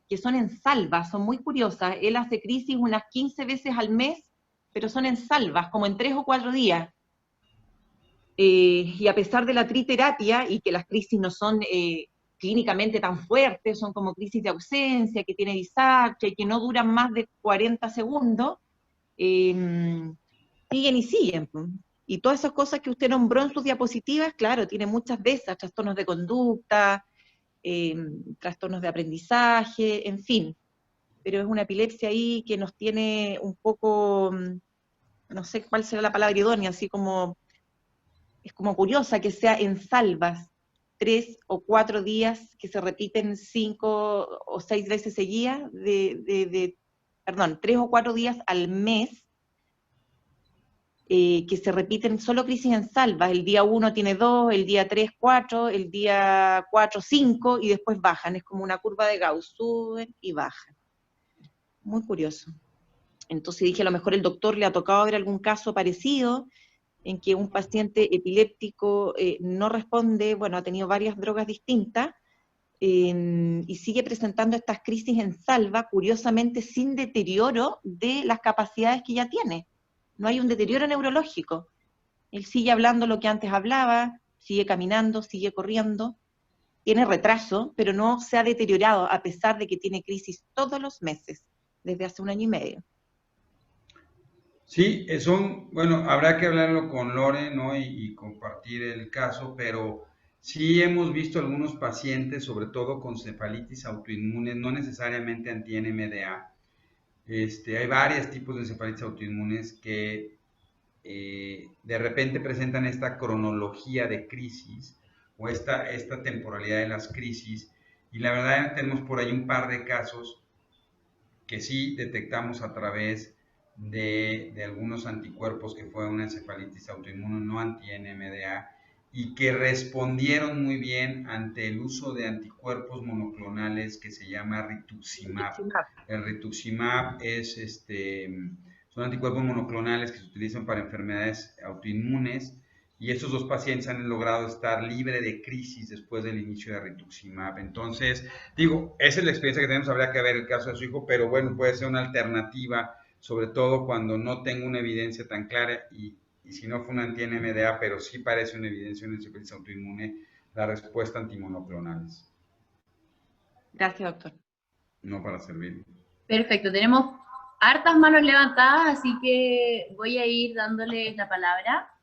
que son en salvas, son muy curiosas. Él hace crisis unas 15 veces al mes, pero son en salvas, como en 3 o 4 días. Y a pesar de la triterapia, y que las crisis no son clínicamente tan fuertes, son como crisis de ausencia, que tiene disartria y que no duran más de 40 segundos, siguen y siguen. Y todas esas cosas que usted nombró en sus diapositivas, claro, tiene muchas de esas, trastornos de conducta, trastornos de aprendizaje, en fin. Pero es una epilepsia ahí que nos tiene un poco, no sé cuál será la palabra idónea, así como, es como curiosa que sea en salvas, 3 o 4 días que se repiten 5 o 6 veces seguidas, perdón, 3 o 4 días al mes, que se repiten solo crisis en salvas. El día 1 tiene 2, el día 3, 4, el día 4, 5, y después bajan. Es como una curva de Gauss, suben y bajan. Muy curioso. Entonces dije, a lo mejor el doctor le ha tocado ver algún caso parecido, en que un paciente epiléptico no responde, bueno, ha tenido varias drogas distintas, y sigue presentando estas crisis en salva, curiosamente sin deterioro de las capacidades que ya tiene. no hay un deterioro neurológico. Él sigue hablando lo que antes hablaba, sigue caminando, sigue corriendo, tiene retraso, pero no se ha deteriorado, a pesar de que tiene crisis todos los meses, desde hace 1 año y medio. Sí, bueno, habrá que hablarlo con Lore, ¿no? Y compartir el caso, pero sí hemos visto algunos pacientes, sobre todo con cefalitis autoinmunes, no necesariamente anti-NMDA. Hay varios tipos de encefalitis autoinmunes que de repente presentan esta cronología de crisis o esta temporalidad de las crisis, y la verdad tenemos por ahí un par de casos que sí detectamos a través de algunos anticuerpos que fue una encefalitis autoinmune no anti-NMDA y que respondieron muy bien ante el uso de anticuerpos monoclonales que se llama rituximab. El rituximab son anticuerpos monoclonales que se utilizan para enfermedades autoinmunes, y estos 2 pacientes han logrado estar libre de crisis después del inicio de rituximab. Entonces, digo, esa es la experiencia que tenemos, habría que ver el caso de su hijo, pero bueno, puede ser una alternativa, sobre todo cuando no tengo una evidencia tan clara, y si no fue una anti-NMDA, pero sí parece una evidencia de una encefalitis autoinmune, la respuesta antimonoclonales. Gracias, doctor. No, para servir. Perfecto, tenemos hartas manos levantadas, así que voy a ir dándoles la palabra.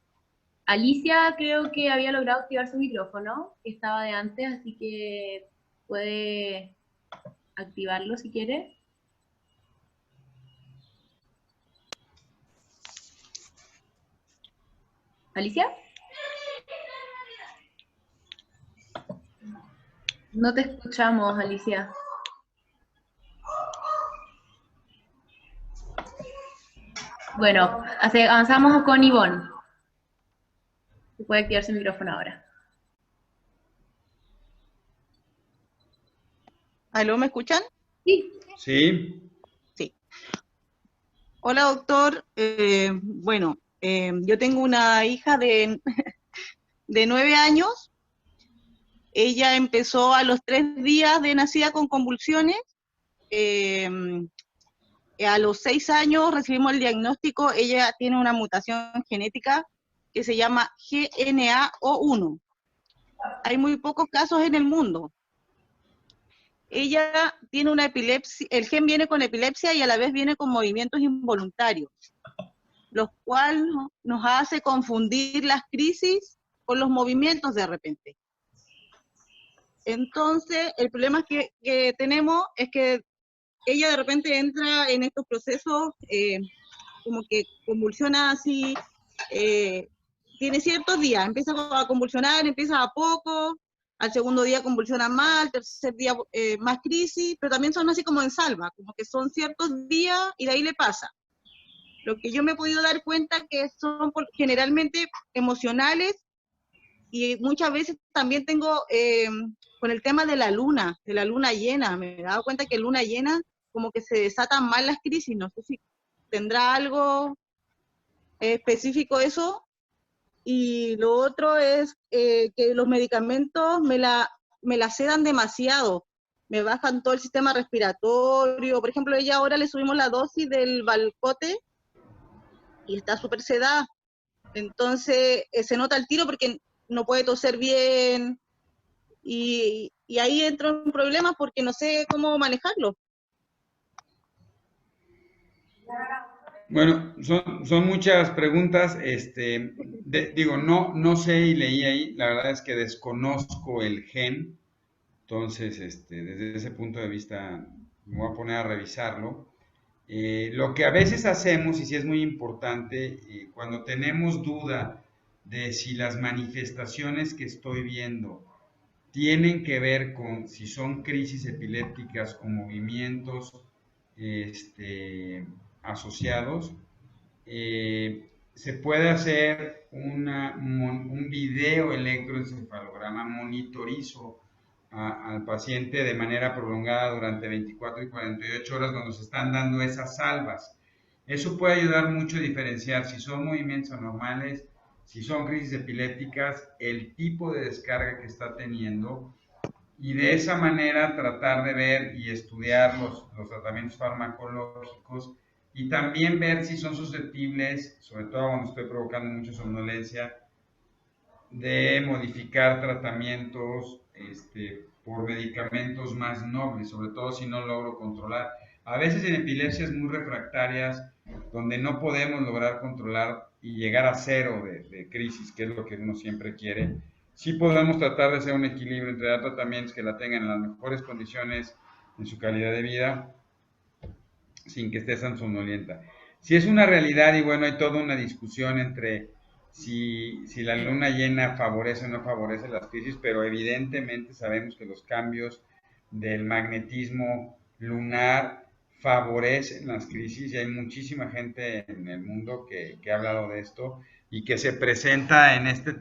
Alicia creo que había logrado activar su micrófono, que estaba de antes, así que puede activarlo si quiere. ¿Alicia? No te escuchamos, Alicia. Bueno, avanzamos con Ivonne. Puede activar su micrófono ahora. ¿Aló, me escuchan? Sí. Sí. Sí. Hola, doctor. Bueno, yo tengo una hija de 9 años. Ella empezó a los 3 días de nacida con convulsiones. A los 6 años recibimos el diagnóstico. Ella tiene una mutación genética que se llama GNAO1. Hay muy pocos casos en el mundo. Ella tiene una epilepsia, el gen viene con epilepsia y a la vez viene con movimientos involuntarios, los cuales nos hace confundir las crisis con los movimientos de repente. Entonces, el problema que tenemos es que ella de repente entra en estos procesos, como que convulsiona así, tiene ciertos días, empieza a convulsionar, empieza a poco, al segundo día convulsiona más, al tercer día más crisis, pero también son así como en salva, como que son ciertos días y de ahí le pasa. Lo que yo me he podido dar cuenta que son generalmente emocionales, y muchas veces también tengo con el tema de la luna llena, me he dado cuenta que luna llena como que se desatan más las crisis, no sé si tendrá algo específico eso. Y lo otro es que los medicamentos me la sedan demasiado, me bajan todo el sistema respiratorio. Por ejemplo, ella ahora le subimos la dosis del Valcote y está súper sedada, entonces se nota el tiro porque no puede toser bien, y ahí entro en problemas porque no sé cómo manejarlo. Bueno, son muchas preguntas. Digo, no sé y leí ahí, la verdad es que desconozco el gen, entonces desde ese punto de vista me voy a poner a revisarlo. Lo que a veces hacemos, y sí es muy importante, cuando tenemos duda de si las manifestaciones que estoy viendo tienen que ver con si son crisis epilépticas o movimientos asociados, se puede hacer un video electroencefalograma, monitorizo al paciente de manera prolongada durante 24 y 48 horas cuando se están dando esas salvas. Eso puede ayudar mucho a diferenciar si son movimientos anormales, si son crisis epilépticas, el tipo de descarga que está teniendo, y de esa manera tratar de ver y estudiar los tratamientos farmacológicos y también ver si son susceptibles, sobre todo cuando estoy provocando mucha somnolencia, de modificar tratamientos por medicamentos más nobles, sobre todo si no logro controlar. A veces en epilepsias muy refractarias, donde no podemos lograr controlar y llegar a cero de crisis, que es lo que uno siempre quiere, sí podemos tratar de hacer un equilibrio entre dar tratamientos que la tengan en las mejores condiciones en su calidad de vida, sin que esté tan somnolienta. Si es una realidad, y bueno, hay toda una discusión entre si la luna llena favorece o no favorece las crisis, pero evidentemente sabemos que los cambios del magnetismo lunar favorecen las crisis, y hay muchísima gente en el mundo que ha hablado de esto y que se presenta en este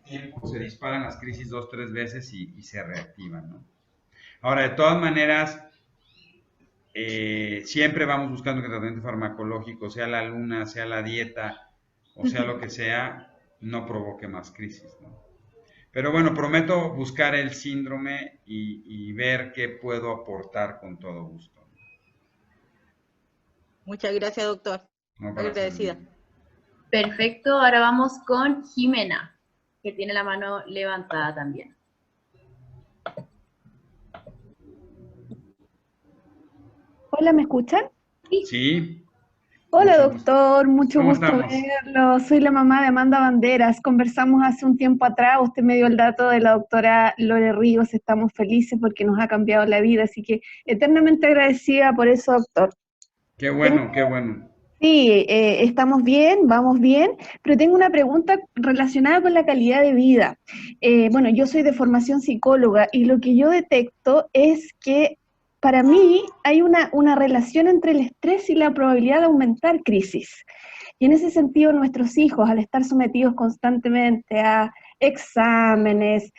tiempo, se disparan las crisis 2, 3 veces y se reactivan, ¿no? Ahora, de todas maneras, siempre vamos buscando que el tratamiento farmacológico, sea la luna, sea la dieta, o sea lo que sea, no provoque más crisis, ¿no? Pero bueno, prometo buscar el síndrome y ver qué puedo aportar con todo gusto. Muchas gracias, doctor. No, para Agradecida. servirle. Perfecto, ahora vamos con Jimena, que tiene la mano levantada también. Hola, ¿me escuchan? Sí, Hola, mucho gusto. doctor, mucho ¿Cómo gusto estamos? verlo. Soy la mamá de Amanda Banderas. Conversamos hace un tiempo atrás, usted me dio el dato de la doctora Lore Ríos. Estamos felices porque nos ha cambiado la vida, así que eternamente agradecida por eso, doctor. Qué bueno, qué bueno. Sí, estamos bien, vamos bien, pero tengo una pregunta relacionada con la calidad de vida. Bueno, yo soy de formación psicóloga y lo que yo detecto es que para mí hay una relación entre el estrés y la probabilidad de aumentar crisis. Y en ese sentido, nuestros hijos, al estar sometidos constantemente a exámenes,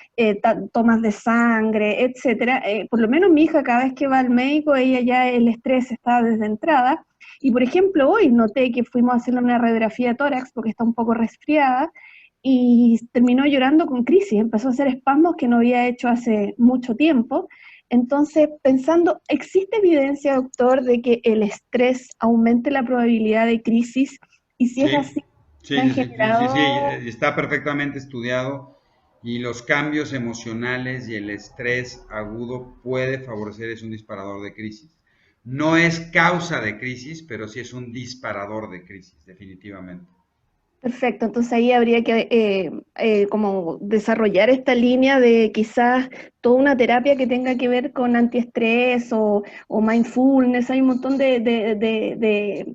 tomas de sangre, etcétera, por lo menos mi hija cada vez que va al médico, ella ya el estrés está desde entrada. Y por ejemplo, hoy noté que fuimos a hacerle una radiografía de tórax porque está un poco resfriada y terminó llorando con crisis, empezó a hacer espasmos que no había hecho hace mucho tiempo. Entonces, pensando, ¿existe evidencia, doctor, de que el estrés aumente la probabilidad de crisis? Y si es así, Sí, ¿se han sí, sí, sí, sí, sí, generado? está perfectamente estudiado, y los cambios emocionales y el estrés agudo puede favorecer, es un disparador de crisis. No es causa de crisis, pero sí es un disparador de crisis, definitivamente. Perfecto, entonces ahí habría que como desarrollar esta línea de quizás toda una terapia que tenga que ver con antiestrés o mindfulness. Hay un montón de,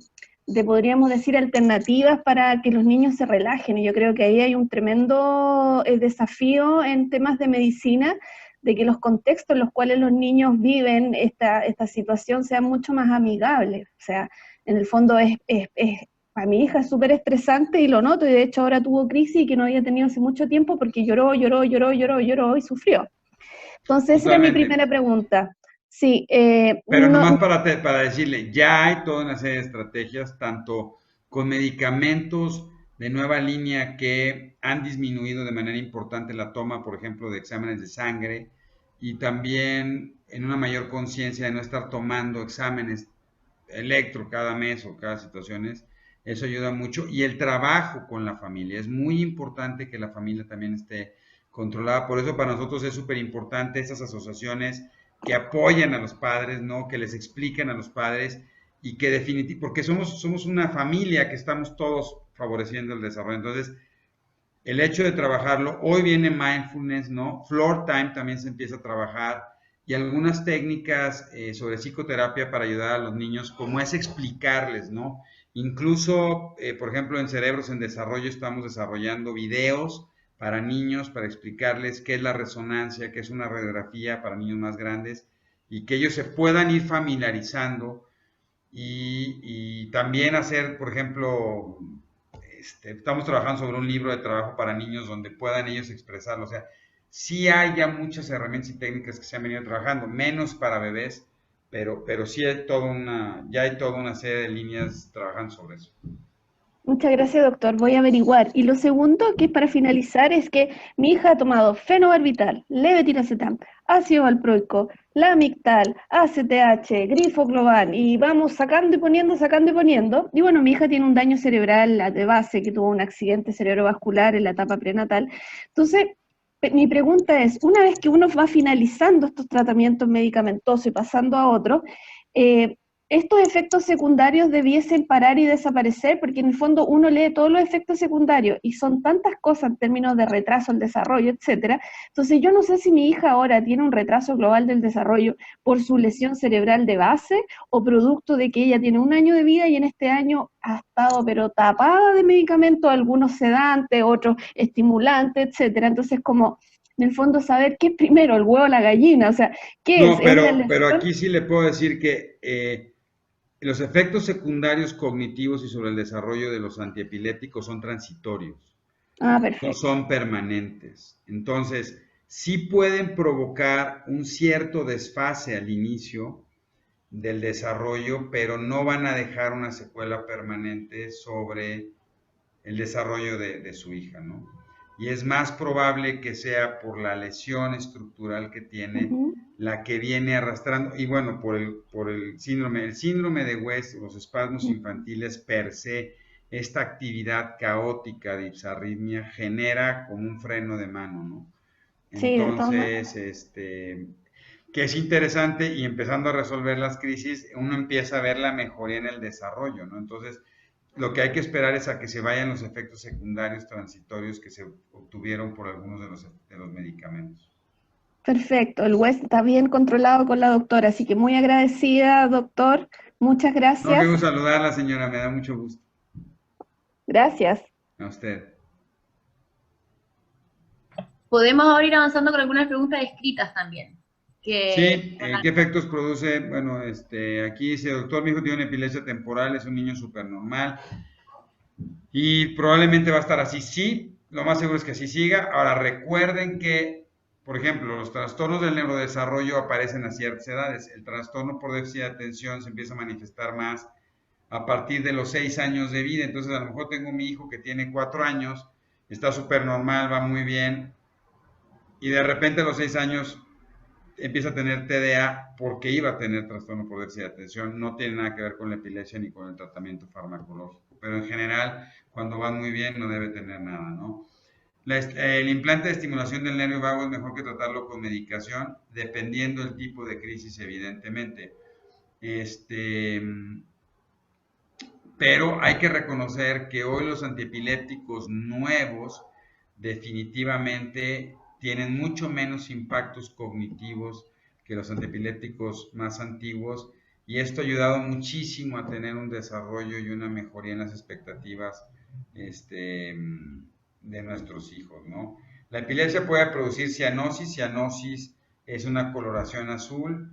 podríamos decir, alternativas para que los niños se relajen, y yo creo que ahí hay un tremendo desafío en temas de medicina, de que los contextos en los cuales los niños viven esta situación sean mucho más amigables. O sea, en el fondo para mi hija es súper estresante y lo noto, y de hecho ahora tuvo crisis que no había tenido hace mucho tiempo porque lloró, lloró, lloró, lloró, lloró y sufrió. Entonces esa era mi Totalmente. primera pregunta. Sí, Pero no, nomás para decirle, ya hay toda una serie de estrategias, tanto con medicamentos de nueva línea que han disminuido de manera importante la toma, por ejemplo, de exámenes de sangre, y también en una mayor conciencia de no estar tomando exámenes electro cada mes o cada situaciones. Eso ayuda mucho. Y el trabajo con la familia. Es muy importante que la familia también esté controlada. Por eso para nosotros es súper importante estas asociaciones que apoyan a los padres, ¿no? Que les expliquen a los padres, y que definitivamente, porque somos una familia que estamos todos favoreciendo el desarrollo. Entonces, el hecho de trabajarlo, hoy viene mindfulness, ¿no? Floor time también se empieza a trabajar, y algunas técnicas sobre psicoterapia para ayudar a los niños, como es explicarles, ¿no? Incluso, por ejemplo, en Cerebros en Desarrollo estamos desarrollando videos para niños, para explicarles qué es la resonancia, qué es una radiografía para niños más grandes, y que ellos se puedan ir familiarizando, y también hacer, por ejemplo, estamos trabajando sobre un libro de trabajo para niños donde puedan ellos expresarlo. O sea, sí hay ya muchas herramientas y técnicas que se han venido trabajando, menos para bebés, pero sí hay ya hay toda una serie de líneas trabajando sobre eso. Muchas gracias, doctor. Voy a averiguar. Y lo segundo, que es para finalizar, es que mi hija ha tomado fenobarbital, levetiracetam, ácido valproico, lamictal, ACTH, grifoclovan, y vamos sacando y poniendo, sacando y poniendo. Y bueno, mi hija tiene un daño cerebral de base, que tuvo un accidente cerebrovascular en la etapa prenatal. Entonces, mi pregunta es, una vez que uno va finalizando estos tratamientos medicamentosos y pasando a otros, eh, estos efectos secundarios debiesen parar y desaparecer, porque en el fondo uno lee todos los efectos secundarios y son tantas cosas en términos de retraso del desarrollo, etcétera. Entonces yo no sé si mi hija ahora tiene un retraso global del desarrollo por su lesión cerebral de base o producto de que ella tiene un año de vida y en este año ha estado pero tapada de medicamentos, algunos sedantes, otros estimulantes, etcétera. Entonces como en el fondo saber qué es primero, el huevo o la gallina, o sea, ¿qué es? No, ¿Es la pero lesión? aquí sí le puedo decir que los efectos secundarios cognitivos y sobre el desarrollo de los antiepilépticos son transitorios, Ah, no perfecto. son permanentes. Entonces, sí pueden provocar un cierto desfase al inicio del desarrollo, pero no van a dejar una secuela permanente sobre el desarrollo de su hija, ¿no? Y es más probable que sea por la lesión estructural que tiene Ujú. la que viene arrastrando, y bueno, por el síndrome de West, los espasmos infantiles per se, esta actividad caótica de ipsarritmia genera como un freno de mano, ¿no? Sí, de todas Entonces, maneras. que es interesante y empezando a resolver las crisis, uno empieza a ver la mejoría en el desarrollo, ¿no? Entonces, lo que hay que esperar es a que se vayan los efectos secundarios transitorios que se obtuvieron por algunos de los medicamentos. Perfecto. El West está bien controlado con la doctora, así que muy agradecida, doctor. Muchas No, que gracias. gusto saludarla, señora, me da mucho gusto. Gracias. A usted. Podemos ahora ir avanzando con algunas preguntas escritas también. Que, Sí, ¿qué efectos produce? Bueno, aquí dice, doctor, mi hijo tiene una epilepsia temporal, es un niño súper normal y probablemente va a estar así. Sí, lo más seguro es que así siga. Ahora, recuerden que, por ejemplo, los trastornos del neurodesarrollo aparecen a ciertas edades. El trastorno por déficit de atención se empieza a manifestar más a partir de los 6 años de vida. Entonces, a lo mejor tengo mi hijo que tiene 4 años, está súper normal, va muy bien, y de repente a los 6 años empieza a tener TDA porque iba a tener trastorno por déficit de atención. No tiene nada que ver con la epilepsia ni con el tratamiento farmacológico. Pero en general, cuando va muy bien, no debe tener nada, ¿no? El implante de estimulación del nervio vago es mejor que tratarlo con medicación, dependiendo del tipo de crisis, evidentemente. Este, pero hay que reconocer que hoy los antiepilépticos nuevos definitivamente tienen mucho menos impactos cognitivos que los antiepilépticos más antiguos y esto ha ayudado muchísimo a tener un desarrollo y una mejoría en las expectativas de nuestros hijos, ¿no? La epilepsia puede producir cianosis. Cianosis es una coloración azul.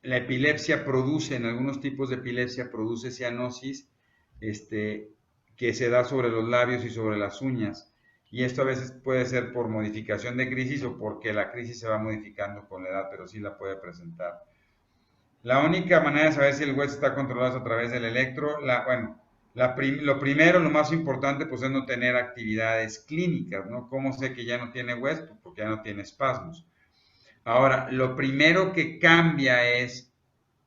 La epilepsia produce, en algunos tipos de epilepsia produce cianosis, que se da sobre los labios y sobre las uñas. Y esto a veces puede ser por modificación de crisis o porque la crisis se va modificando con la edad, pero sí la puede presentar. La única manera de saber si el hueso está controlado es a través del electro. Lo primero, lo más importante, pues es no tener actividades clínicas, ¿no? ¿Cómo sé que ya no tiene hueso? Pues porque ya no tiene espasmos. Ahora, lo primero que cambia es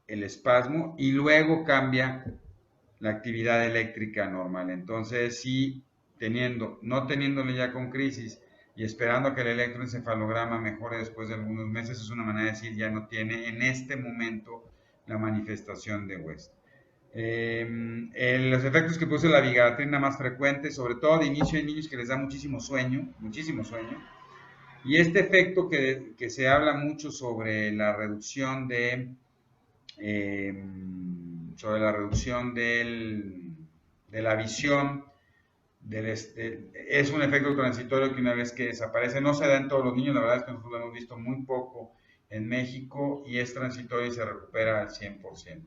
el espasmo y luego cambia la actividad eléctrica normal. Entonces, sí, no teniéndole ya con crisis y esperando que el electroencefalograma mejore después de algunos meses, es una manera de decir ya no tiene en este momento la manifestación de West. Los efectos que produce la vigabatrina más frecuentes, sobre todo de inicio en niños que les da muchísimo sueño, y este efecto que se habla mucho sobre la reducción eh, de la visión, es un efecto transitorio que una vez que desaparece, no se da en todos los niños, la verdad es que nosotros lo hemos visto muy poco en México y es transitorio y se recupera al 100%.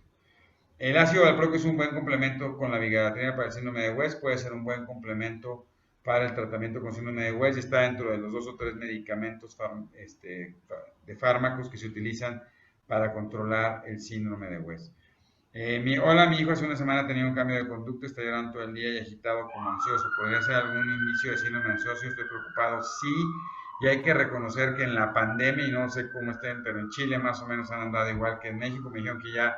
El ácido valproico es un buen complemento con la vigabatrina para el síndrome de West, puede ser un buen complemento para el tratamiento con síndrome de West, está dentro de los 2 o 3 medicamentos de fármacos que se utilizan para controlar el síndrome de West. Hola, mi hijo hace una semana ha tenido un cambio de conducta, está llorando todo el día y agitado como ansioso. ¿Podría ser algún indicio de síndrome ansioso? Estoy preocupado. Sí, y hay que reconocer que en la pandemia, y no sé cómo estén, pero en Chile más o menos han andado igual que en México. Me dijeron que ya,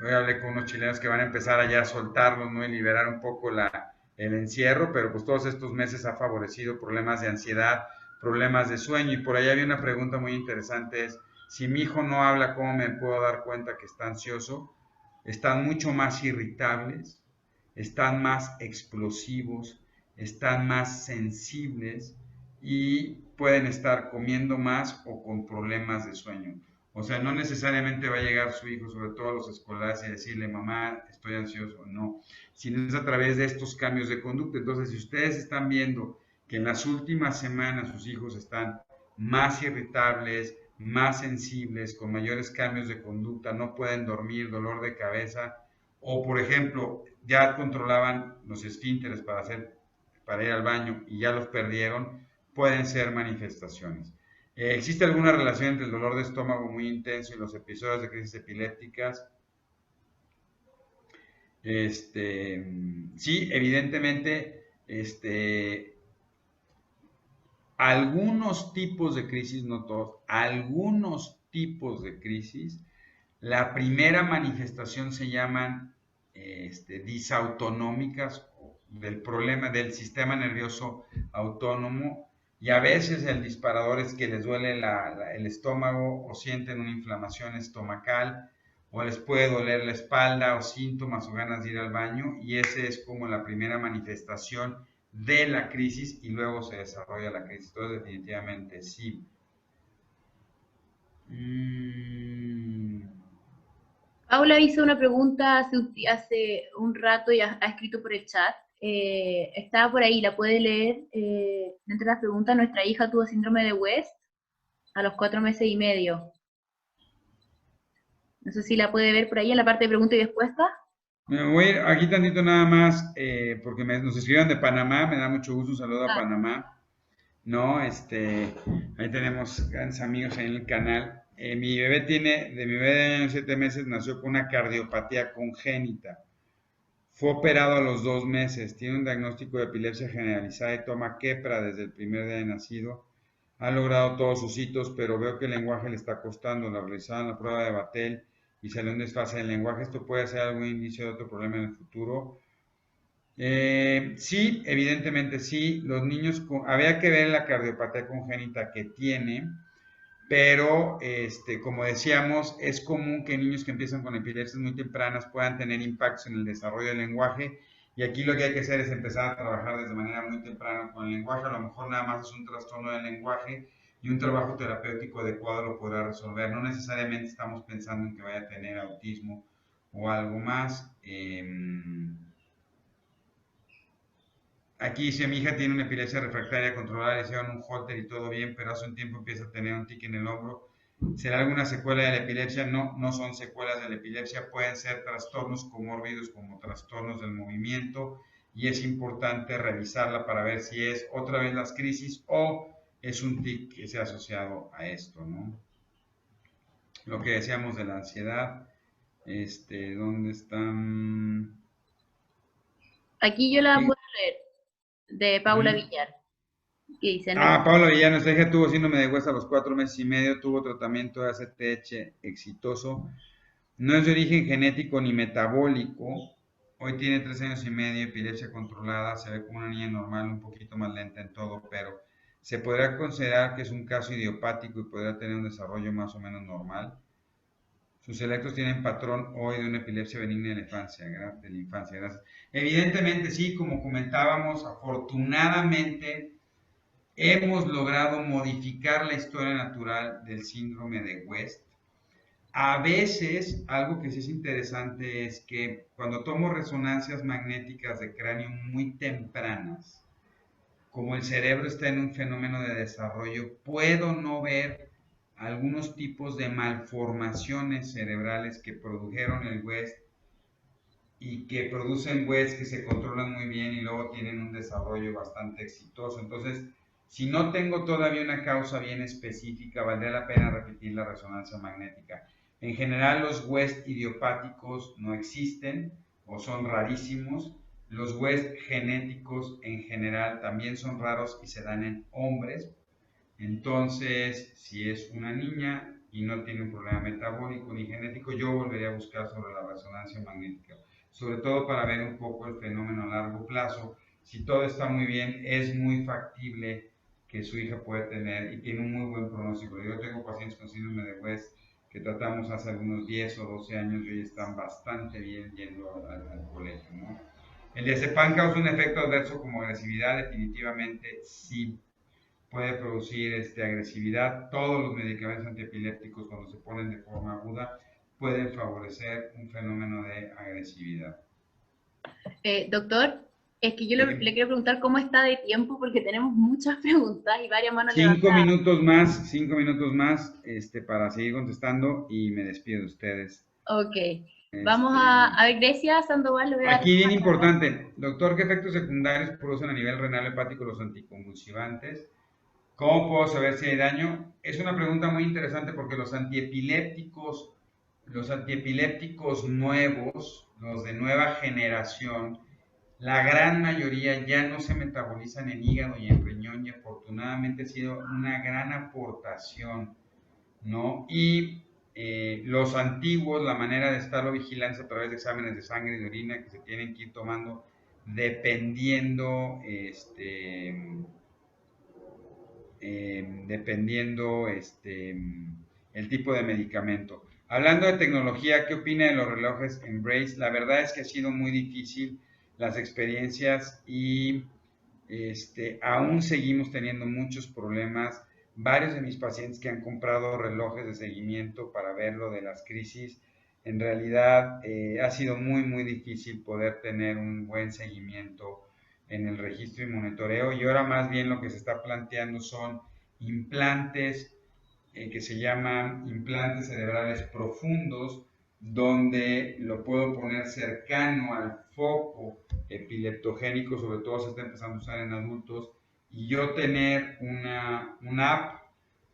hoy hablé con unos chilenos que van a empezar allá a soltarlos, ¿no? Y liberar un poco el encierro, pero pues todos estos meses ha favorecido problemas de ansiedad, problemas de sueño. Y por allá había una pregunta muy interesante, es, si mi hijo no habla, ¿cómo me puedo dar cuenta que está ansioso? Están mucho más irritables, están más explosivos, están más sensibles y pueden estar comiendo más o con problemas de sueño. O sea, no necesariamente va a llegar su hijo, sobre todo a los escolares, y decirle, mamá, estoy ansioso, no, sino es a través de estos cambios de conducta. Entonces, si ustedes están viendo que en las últimas semanas sus hijos están más irritables, más sensibles, con mayores cambios de conducta, no pueden dormir, dolor de cabeza, o por ejemplo, ya controlaban los esfínteres para ir al baño y ya los perdieron, pueden ser manifestaciones. ¿Existe alguna relación entre el dolor de estómago muy intenso y los episodios de crisis epilépticas? Sí, evidentemente, algunos tipos de crisis, no todos, algunos tipos de crisis, la primera manifestación se llaman disautonómicas, del problema del sistema nervioso autónomo, y a veces el disparador es que les duele el estómago o sienten una inflamación estomacal o les puede doler la espalda o síntomas o ganas de ir al baño, y ese es como la primera manifestación de la crisis y luego se desarrolla la crisis. Entonces definitivamente sí. Paula hizo una pregunta hace un rato y ha escrito por el chat. Estaba por ahí, la puede leer. Entre las preguntas, nuestra hija tuvo síndrome de West a los 4 meses y medio. No sé si la puede ver por ahí en la parte de pregunta y respuesta. Me voy a ir aquí tantito nada más, porque nos escribieron de Panamá, me da mucho gusto, un saludo a Ah, Panamá. No, ahí tenemos grandes amigos ahí en el canal. De mi bebé de años 7 meses nació con una cardiopatía congénita. Fue operado a los 2 meses, tiene un diagnóstico de epilepsia generalizada y toma Keppra desde el primer día de nacido. Ha logrado todos sus hitos, pero veo que el lenguaje le está costando. La realizaron la prueba de Batel y salió un desfase del lenguaje. ¿Esto puede ser algún indicio de otro problema en el futuro? Sí, evidentemente sí. Los niños, había que ver la cardiopatía congénita que tiene, pero como decíamos, es común que niños que empiezan con epilepsias muy tempranas puedan tener impactos en el desarrollo del lenguaje, y aquí lo que hay que hacer es empezar a trabajar desde manera muy temprana con el lenguaje. A lo mejor nada más es un trastorno del lenguaje y un trabajo terapéutico adecuado lo podrá resolver. No necesariamente estamos pensando en que vaya a tener autismo o algo más. Aquí dice, mi hija tiene una epilepsia refractaria controlada, le hicieron un holter y todo bien, pero hace un tiempo empieza a tener un tic en el hombro. ¿Será alguna secuela de la epilepsia? No, no son secuelas de la epilepsia, pueden ser trastornos comórbidos como trastornos del movimiento, y es importante revisarla para ver si es otra vez las crisis o es un tic que se ha asociado a esto, ¿no? Lo que decíamos de la ansiedad, ¿dónde están? aquí yo la Sí. puedo leer, de Paula Villar, que dice, Pablo Villano, esta hija tuvo síndrome de West a los 4 meses y medio, tuvo tratamiento de ACTH exitoso, no es de origen genético ni metabólico, hoy tiene 3 años y medio, epilepsia controlada, se ve como una niña normal, un poquito más lenta en todo, pero se podrá considerar que es un caso idiopático y podrá tener un desarrollo más o menos normal. Sus electros tienen patrón hoy de una epilepsia benigna de la infancia, gracias. Evidentemente sí, como comentábamos, afortunadamente hemos logrado modificar la historia natural del síndrome de West. A veces, algo que sí es interesante es que cuando tomo resonancias magnéticas de cráneo muy tempranas, como el cerebro está en un fenómeno de desarrollo, puedo no ver algunos tipos de malformaciones cerebrales que produjeron el West y que producen West que se controlan muy bien y luego tienen un desarrollo bastante exitoso. Entonces, si no tengo todavía una causa bien específica, valdría la pena repetir la resonancia magnética. En general los West idiopáticos no existen o son rarísimos. Los West genéticos en general también son raros y se dan en hombres. Entonces, si es una niña y no tiene un problema metabólico ni genético, yo volvería a buscar sobre la resonancia magnética, sobre todo para ver un poco el fenómeno a largo plazo. Si todo está muy bien, es muy factible que su hija puede tener y tiene un muy buen pronóstico. Yo tengo pacientes con síndrome de West que tratamos hace algunos 10 o 12 años y hoy están bastante bien yendo al colegio, ¿no? El diazepam causa un efecto adverso como agresividad, definitivamente sí puede producir agresividad. Todos los medicamentos antiepilépticos, cuando se ponen de forma aguda, pueden favorecer un fenómeno de agresividad. Doctor, es que yo le quiero preguntar cómo está de tiempo porque tenemos muchas preguntas y varias manos 5 levantadas. 5 minutos más para seguir contestando y me despido de ustedes. Ok, vamos a ver, Grecia Sandoval, le voy a dar Aquí bien importante, doctor, ¿qué efectos secundarios producen a nivel renal hepático los anticonvulsivantes? ¿Cómo puedo saber si hay daño? Es una pregunta muy interesante porque los antiepilépticos nuevos, los de nueva generación, la gran mayoría ya no se metabolizan en hígado y en riñón y afortunadamente ha sido una gran aportación, ¿no? Y los antiguos, la manera de estarlo vigilando a través de exámenes de sangre y de orina que se tienen que ir tomando dependiendo el tipo de medicamento. Hablando de tecnología, ¿qué opina de los relojes Embrace? La verdad es que ha sido muy difícil las experiencias y aún seguimos teniendo muchos problemas. Varios de mis pacientes que han comprado relojes de seguimiento para ver lo de las crisis, en realidad ha sido muy, muy difícil poder tener un buen seguimiento en el registro y monitoreo, y ahora más bien lo que se está planteando son implantes que se llaman implantes cerebrales profundos, donde lo puedo poner cercano al foco epileptogénico, sobre todo se está empezando a usar en adultos, y yo tener una app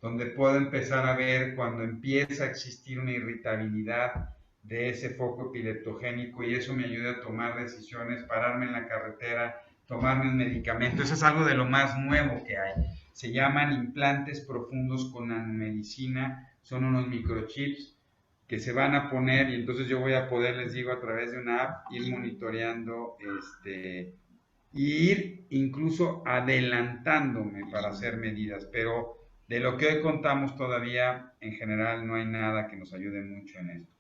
donde puedo empezar a ver cuando empieza a existir una irritabilidad de ese foco epileptogénico, y eso me ayuda a tomar decisiones, pararme en la carretera, tomarme un medicamento. Eso es algo de lo más nuevo que hay. Se llaman implantes profundos con nanomedicina, son unos microchips que se van a poner y entonces yo voy a poder, les digo, a través de una app ir monitoreando y ir incluso adelantándome para hacer medidas, pero de lo que hoy contamos todavía en general no hay nada que nos ayude mucho en esto.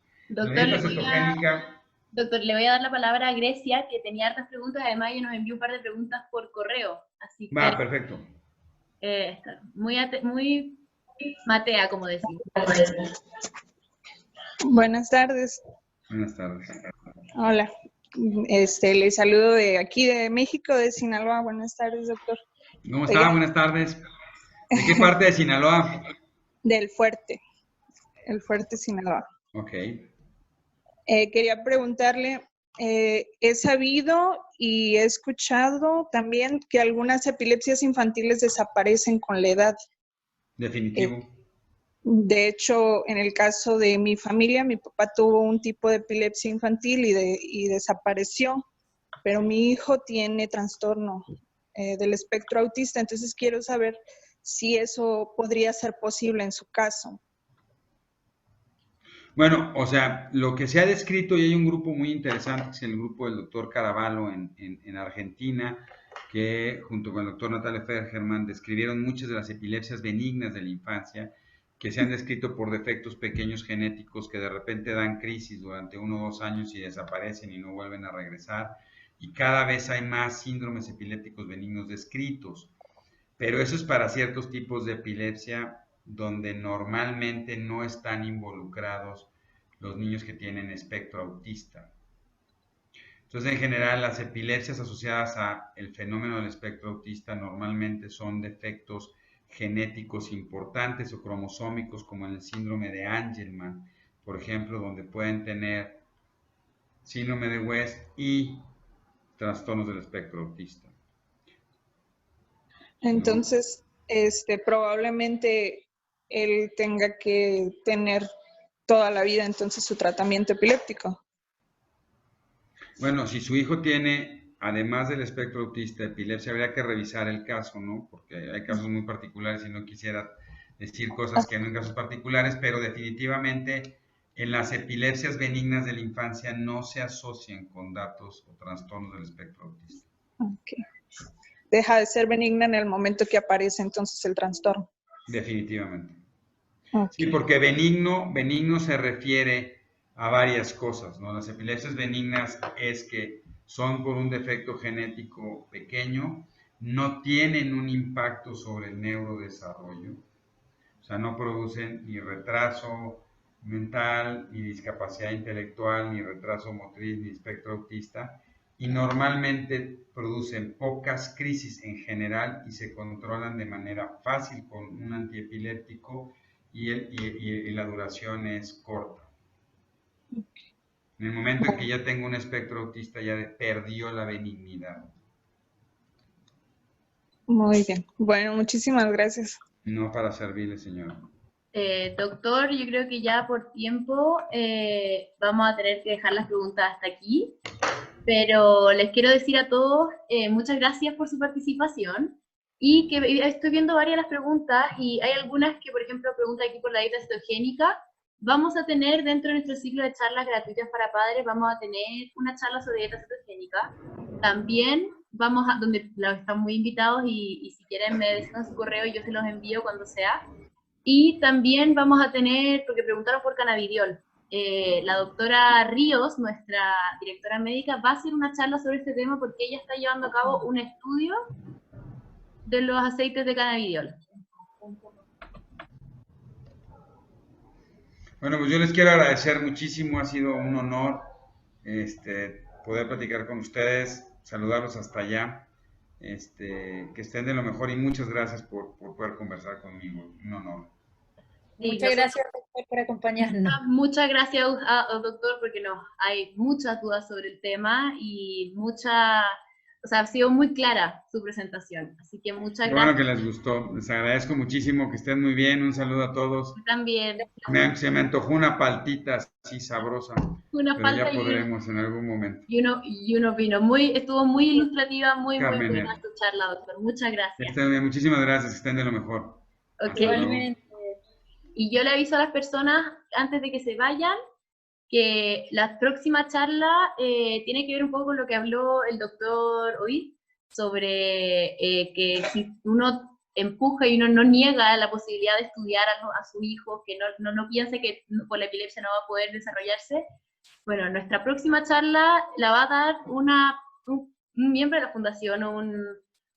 Doctor, le voy a dar la palabra a Grecia, que tenía hartas preguntas, además ella nos envió un par de preguntas por correo. Así que, perfecto. Muy matea, como decimos. Buenas tardes. Buenas tardes. Hola. Les saludo de aquí de México, de Sinaloa. Buenas tardes, doctor. ¿Cómo está? Buenas tardes. ¿De qué parte de Sinaloa? Del Fuerte. El Fuerte, Sinaloa. Ok. Quería preguntarle, he sabido y he escuchado también que algunas epilepsias infantiles desaparecen con la edad. Definitivo. De hecho, en el caso de mi familia, mi papá tuvo un tipo de epilepsia infantil y desapareció, pero mi hijo tiene trastorno del espectro autista, entonces quiero saber si eso podría ser posible en su caso. Bueno, o sea, lo que se ha descrito, y hay un grupo muy interesante, que es el grupo del doctor Caraballo en Argentina, que junto con el doctor Natalia Fergerman describieron muchas de las epilepsias benignas de la infancia, que se han descrito por defectos pequeños genéticos que de repente dan crisis durante 1 o 2 años y desaparecen y no vuelven a regresar, y cada vez hay más síndromes epilépticos benignos descritos, pero eso es para ciertos tipos de epilepsia donde normalmente no están involucrados los niños que tienen espectro autista. Entonces, en general, las epilepsias asociadas al fenómeno del espectro autista normalmente son defectos genéticos importantes o cromosómicos, como en el síndrome de Angelman, por ejemplo, donde pueden tener síndrome de West y trastornos del espectro autista. Entonces, probablemente él tenga que tener toda la vida entonces su tratamiento epiléptico. Bueno, si su hijo tiene, además del espectro autista, epilepsia, habría que revisar el caso, ¿no? Porque hay casos muy particulares y no quisiera decir cosas que no en casos particulares, pero definitivamente en las epilepsias benignas de la infancia no se asocian con datos o trastornos del espectro autista. Okay. Deja de ser benigna en el momento que aparece entonces el trastorno. Definitivamente. Okay. Sí, porque benigno se refiere a varias cosas, ¿no? Las epilepsias benignas es que son por un defecto genético pequeño, no tienen un impacto sobre el neurodesarrollo, o sea, no producen ni retraso mental, ni discapacidad intelectual, ni retraso motriz, ni espectro autista, y normalmente producen pocas crisis en general y se controlan de manera fácil con un antiepiléptico y la duración es corta. En el momento en que ya tengo un espectro autista ya perdió la benignidad. Muy bien. Bueno, muchísimas gracias. No, para servirle, señora. Doctor, yo creo que ya por tiempo vamos a tener que dejar las preguntas hasta aquí, pero les quiero decir a todos muchas gracias por su participación y que estoy viendo varias de las preguntas y hay algunas que, por ejemplo, pregunta aquí por la dieta cetogénica. Vamos a tener dentro de nuestro ciclo de charlas gratuitas para padres, vamos a tener una charla sobre dieta cetogénica. También vamos a, donde están muy invitados y si quieren me dejan su correo y yo se los envío cuando sea. Y también vamos a tener, porque preguntaron por cannabidiol, la doctora Ríos, nuestra directora médica, va a hacer una charla sobre este tema porque ella está llevando a cabo un estudio de los aceites de cannabidiol. Bueno, pues yo les quiero agradecer muchísimo, ha sido un honor poder platicar con ustedes, saludarlos hasta allá, que estén de lo mejor y muchas gracias por poder conversar conmigo, un honor. Muchas gracias, doctor, por acompañarnos. Muchas gracias, doctor, porque hay muchas dudas sobre el tema y ha sido muy clara su presentación, así que muchas gracias. Bueno que les gustó, les agradezco muchísimo, que estén muy bien, un saludo a todos. Yo también. Se me antojó una paltita así sabrosa, pero ya podremos en algún momento. Y uno vino, estuvo muy ilustrativa, muy buena tu charla, doctor, muchas gracias. Muchísimas gracias, que estén de lo mejor. Okay. Y yo le aviso a las personas, antes de que se vayan, que la próxima charla tiene que ver un poco con lo que habló el doctor hoy, sobre que si uno empuja y uno no niega la posibilidad de estudiar a su hijo, que no piense que por la epilepsia no va a poder desarrollarse. Bueno, nuestra próxima charla la va a dar un miembro de la fundación,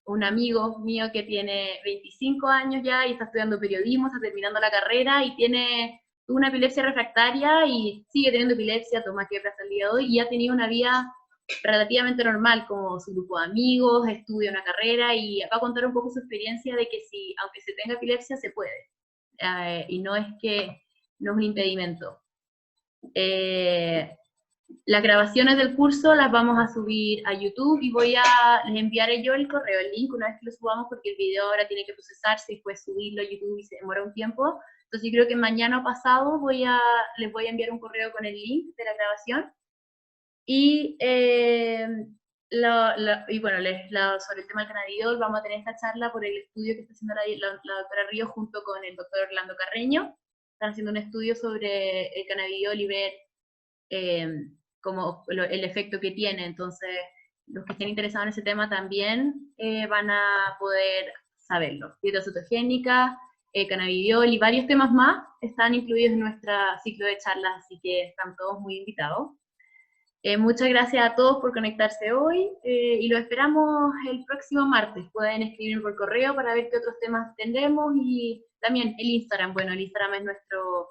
un amigo mío que tiene 25 años ya y está estudiando periodismo, está terminando la carrera y tiene una epilepsia refractaria y sigue teniendo epilepsia, toma quepra hasta el día de hoy y ha tenido una vida relativamente normal, como su grupo de amigos, estudia una carrera y va a contar un poco su experiencia de que si, aunque se tenga epilepsia, se puede. Y no es un impedimento. Las grabaciones del curso las vamos a subir a YouTube y les enviaré yo el correo, el link, una vez que lo subamos, porque el video ahora tiene que procesarse y después subirlo a YouTube y se demora un tiempo. Entonces yo creo que mañana o pasado les voy a enviar un correo con el link de la grabación. Y, sobre el tema del cannabidiol, vamos a tener esta charla por el estudio que está haciendo la doctora Ríos junto con el doctor Orlando Carreño. Están haciendo un estudio sobre el cannabidiol y ver como el efecto que tiene. Entonces, los que estén interesados en ese tema también van a poder saberlo. Dieta cetogénica, cannabidiol y varios temas más están incluidos en nuestro ciclo de charlas, así que están todos muy invitados. Muchas gracias a todos por conectarse hoy y los esperamos el próximo martes. Pueden escribirme por correo para ver qué otros temas tendremos y también el Instagram. Bueno, el Instagram es nuestro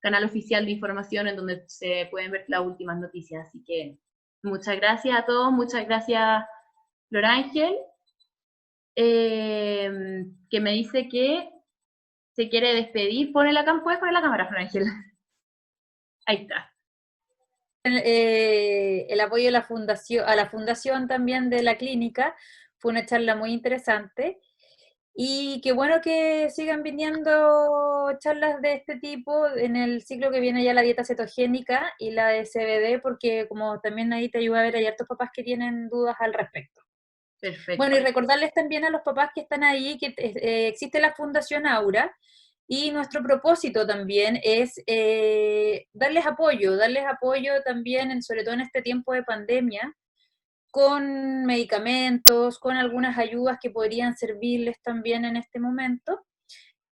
canal oficial de información en donde se pueden ver las últimas noticias. Así que muchas gracias a todos, muchas gracias Flora Ángel, que me dice que se quiere despedir. ¿Puedes poner la cámara, Flora Ángel? Ahí está. El apoyo a la fundación también de la clínica, fue una charla muy interesante. Y qué bueno que sigan viniendo charlas de este tipo en el ciclo que viene ya la dieta cetogénica y la de CBD, porque como también ahí te ayuda a ver, hay hartos papás que tienen dudas al respecto. Perfecto. Bueno, y recordarles también a los papás que están ahí que existe la Fundación Aura, y nuestro propósito también es darles apoyo también, sobre todo en este tiempo de pandemia, con medicamentos, con algunas ayudas que podrían servirles también en este momento.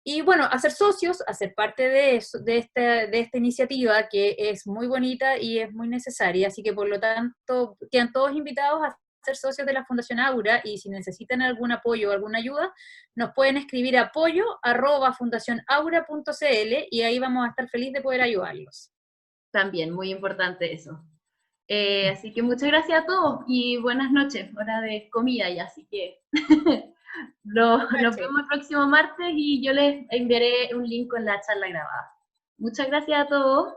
Y bueno, hacer socios, hacer parte de eso, de esta iniciativa que es muy bonita y es muy necesaria, así que por lo tanto quedan todos invitados a ser socios de la Fundación Aura, y si necesitan algún apoyo o alguna ayuda, nos pueden escribir a apoyo@fundacionaura.cl y ahí vamos a estar felices de poder ayudarlos. También, muy importante eso. Así que muchas gracias a todos y buenas noches, hora de comida ya, así que nos vemos el próximo martes y yo les enviaré un link con la charla grabada. Muchas gracias a todos.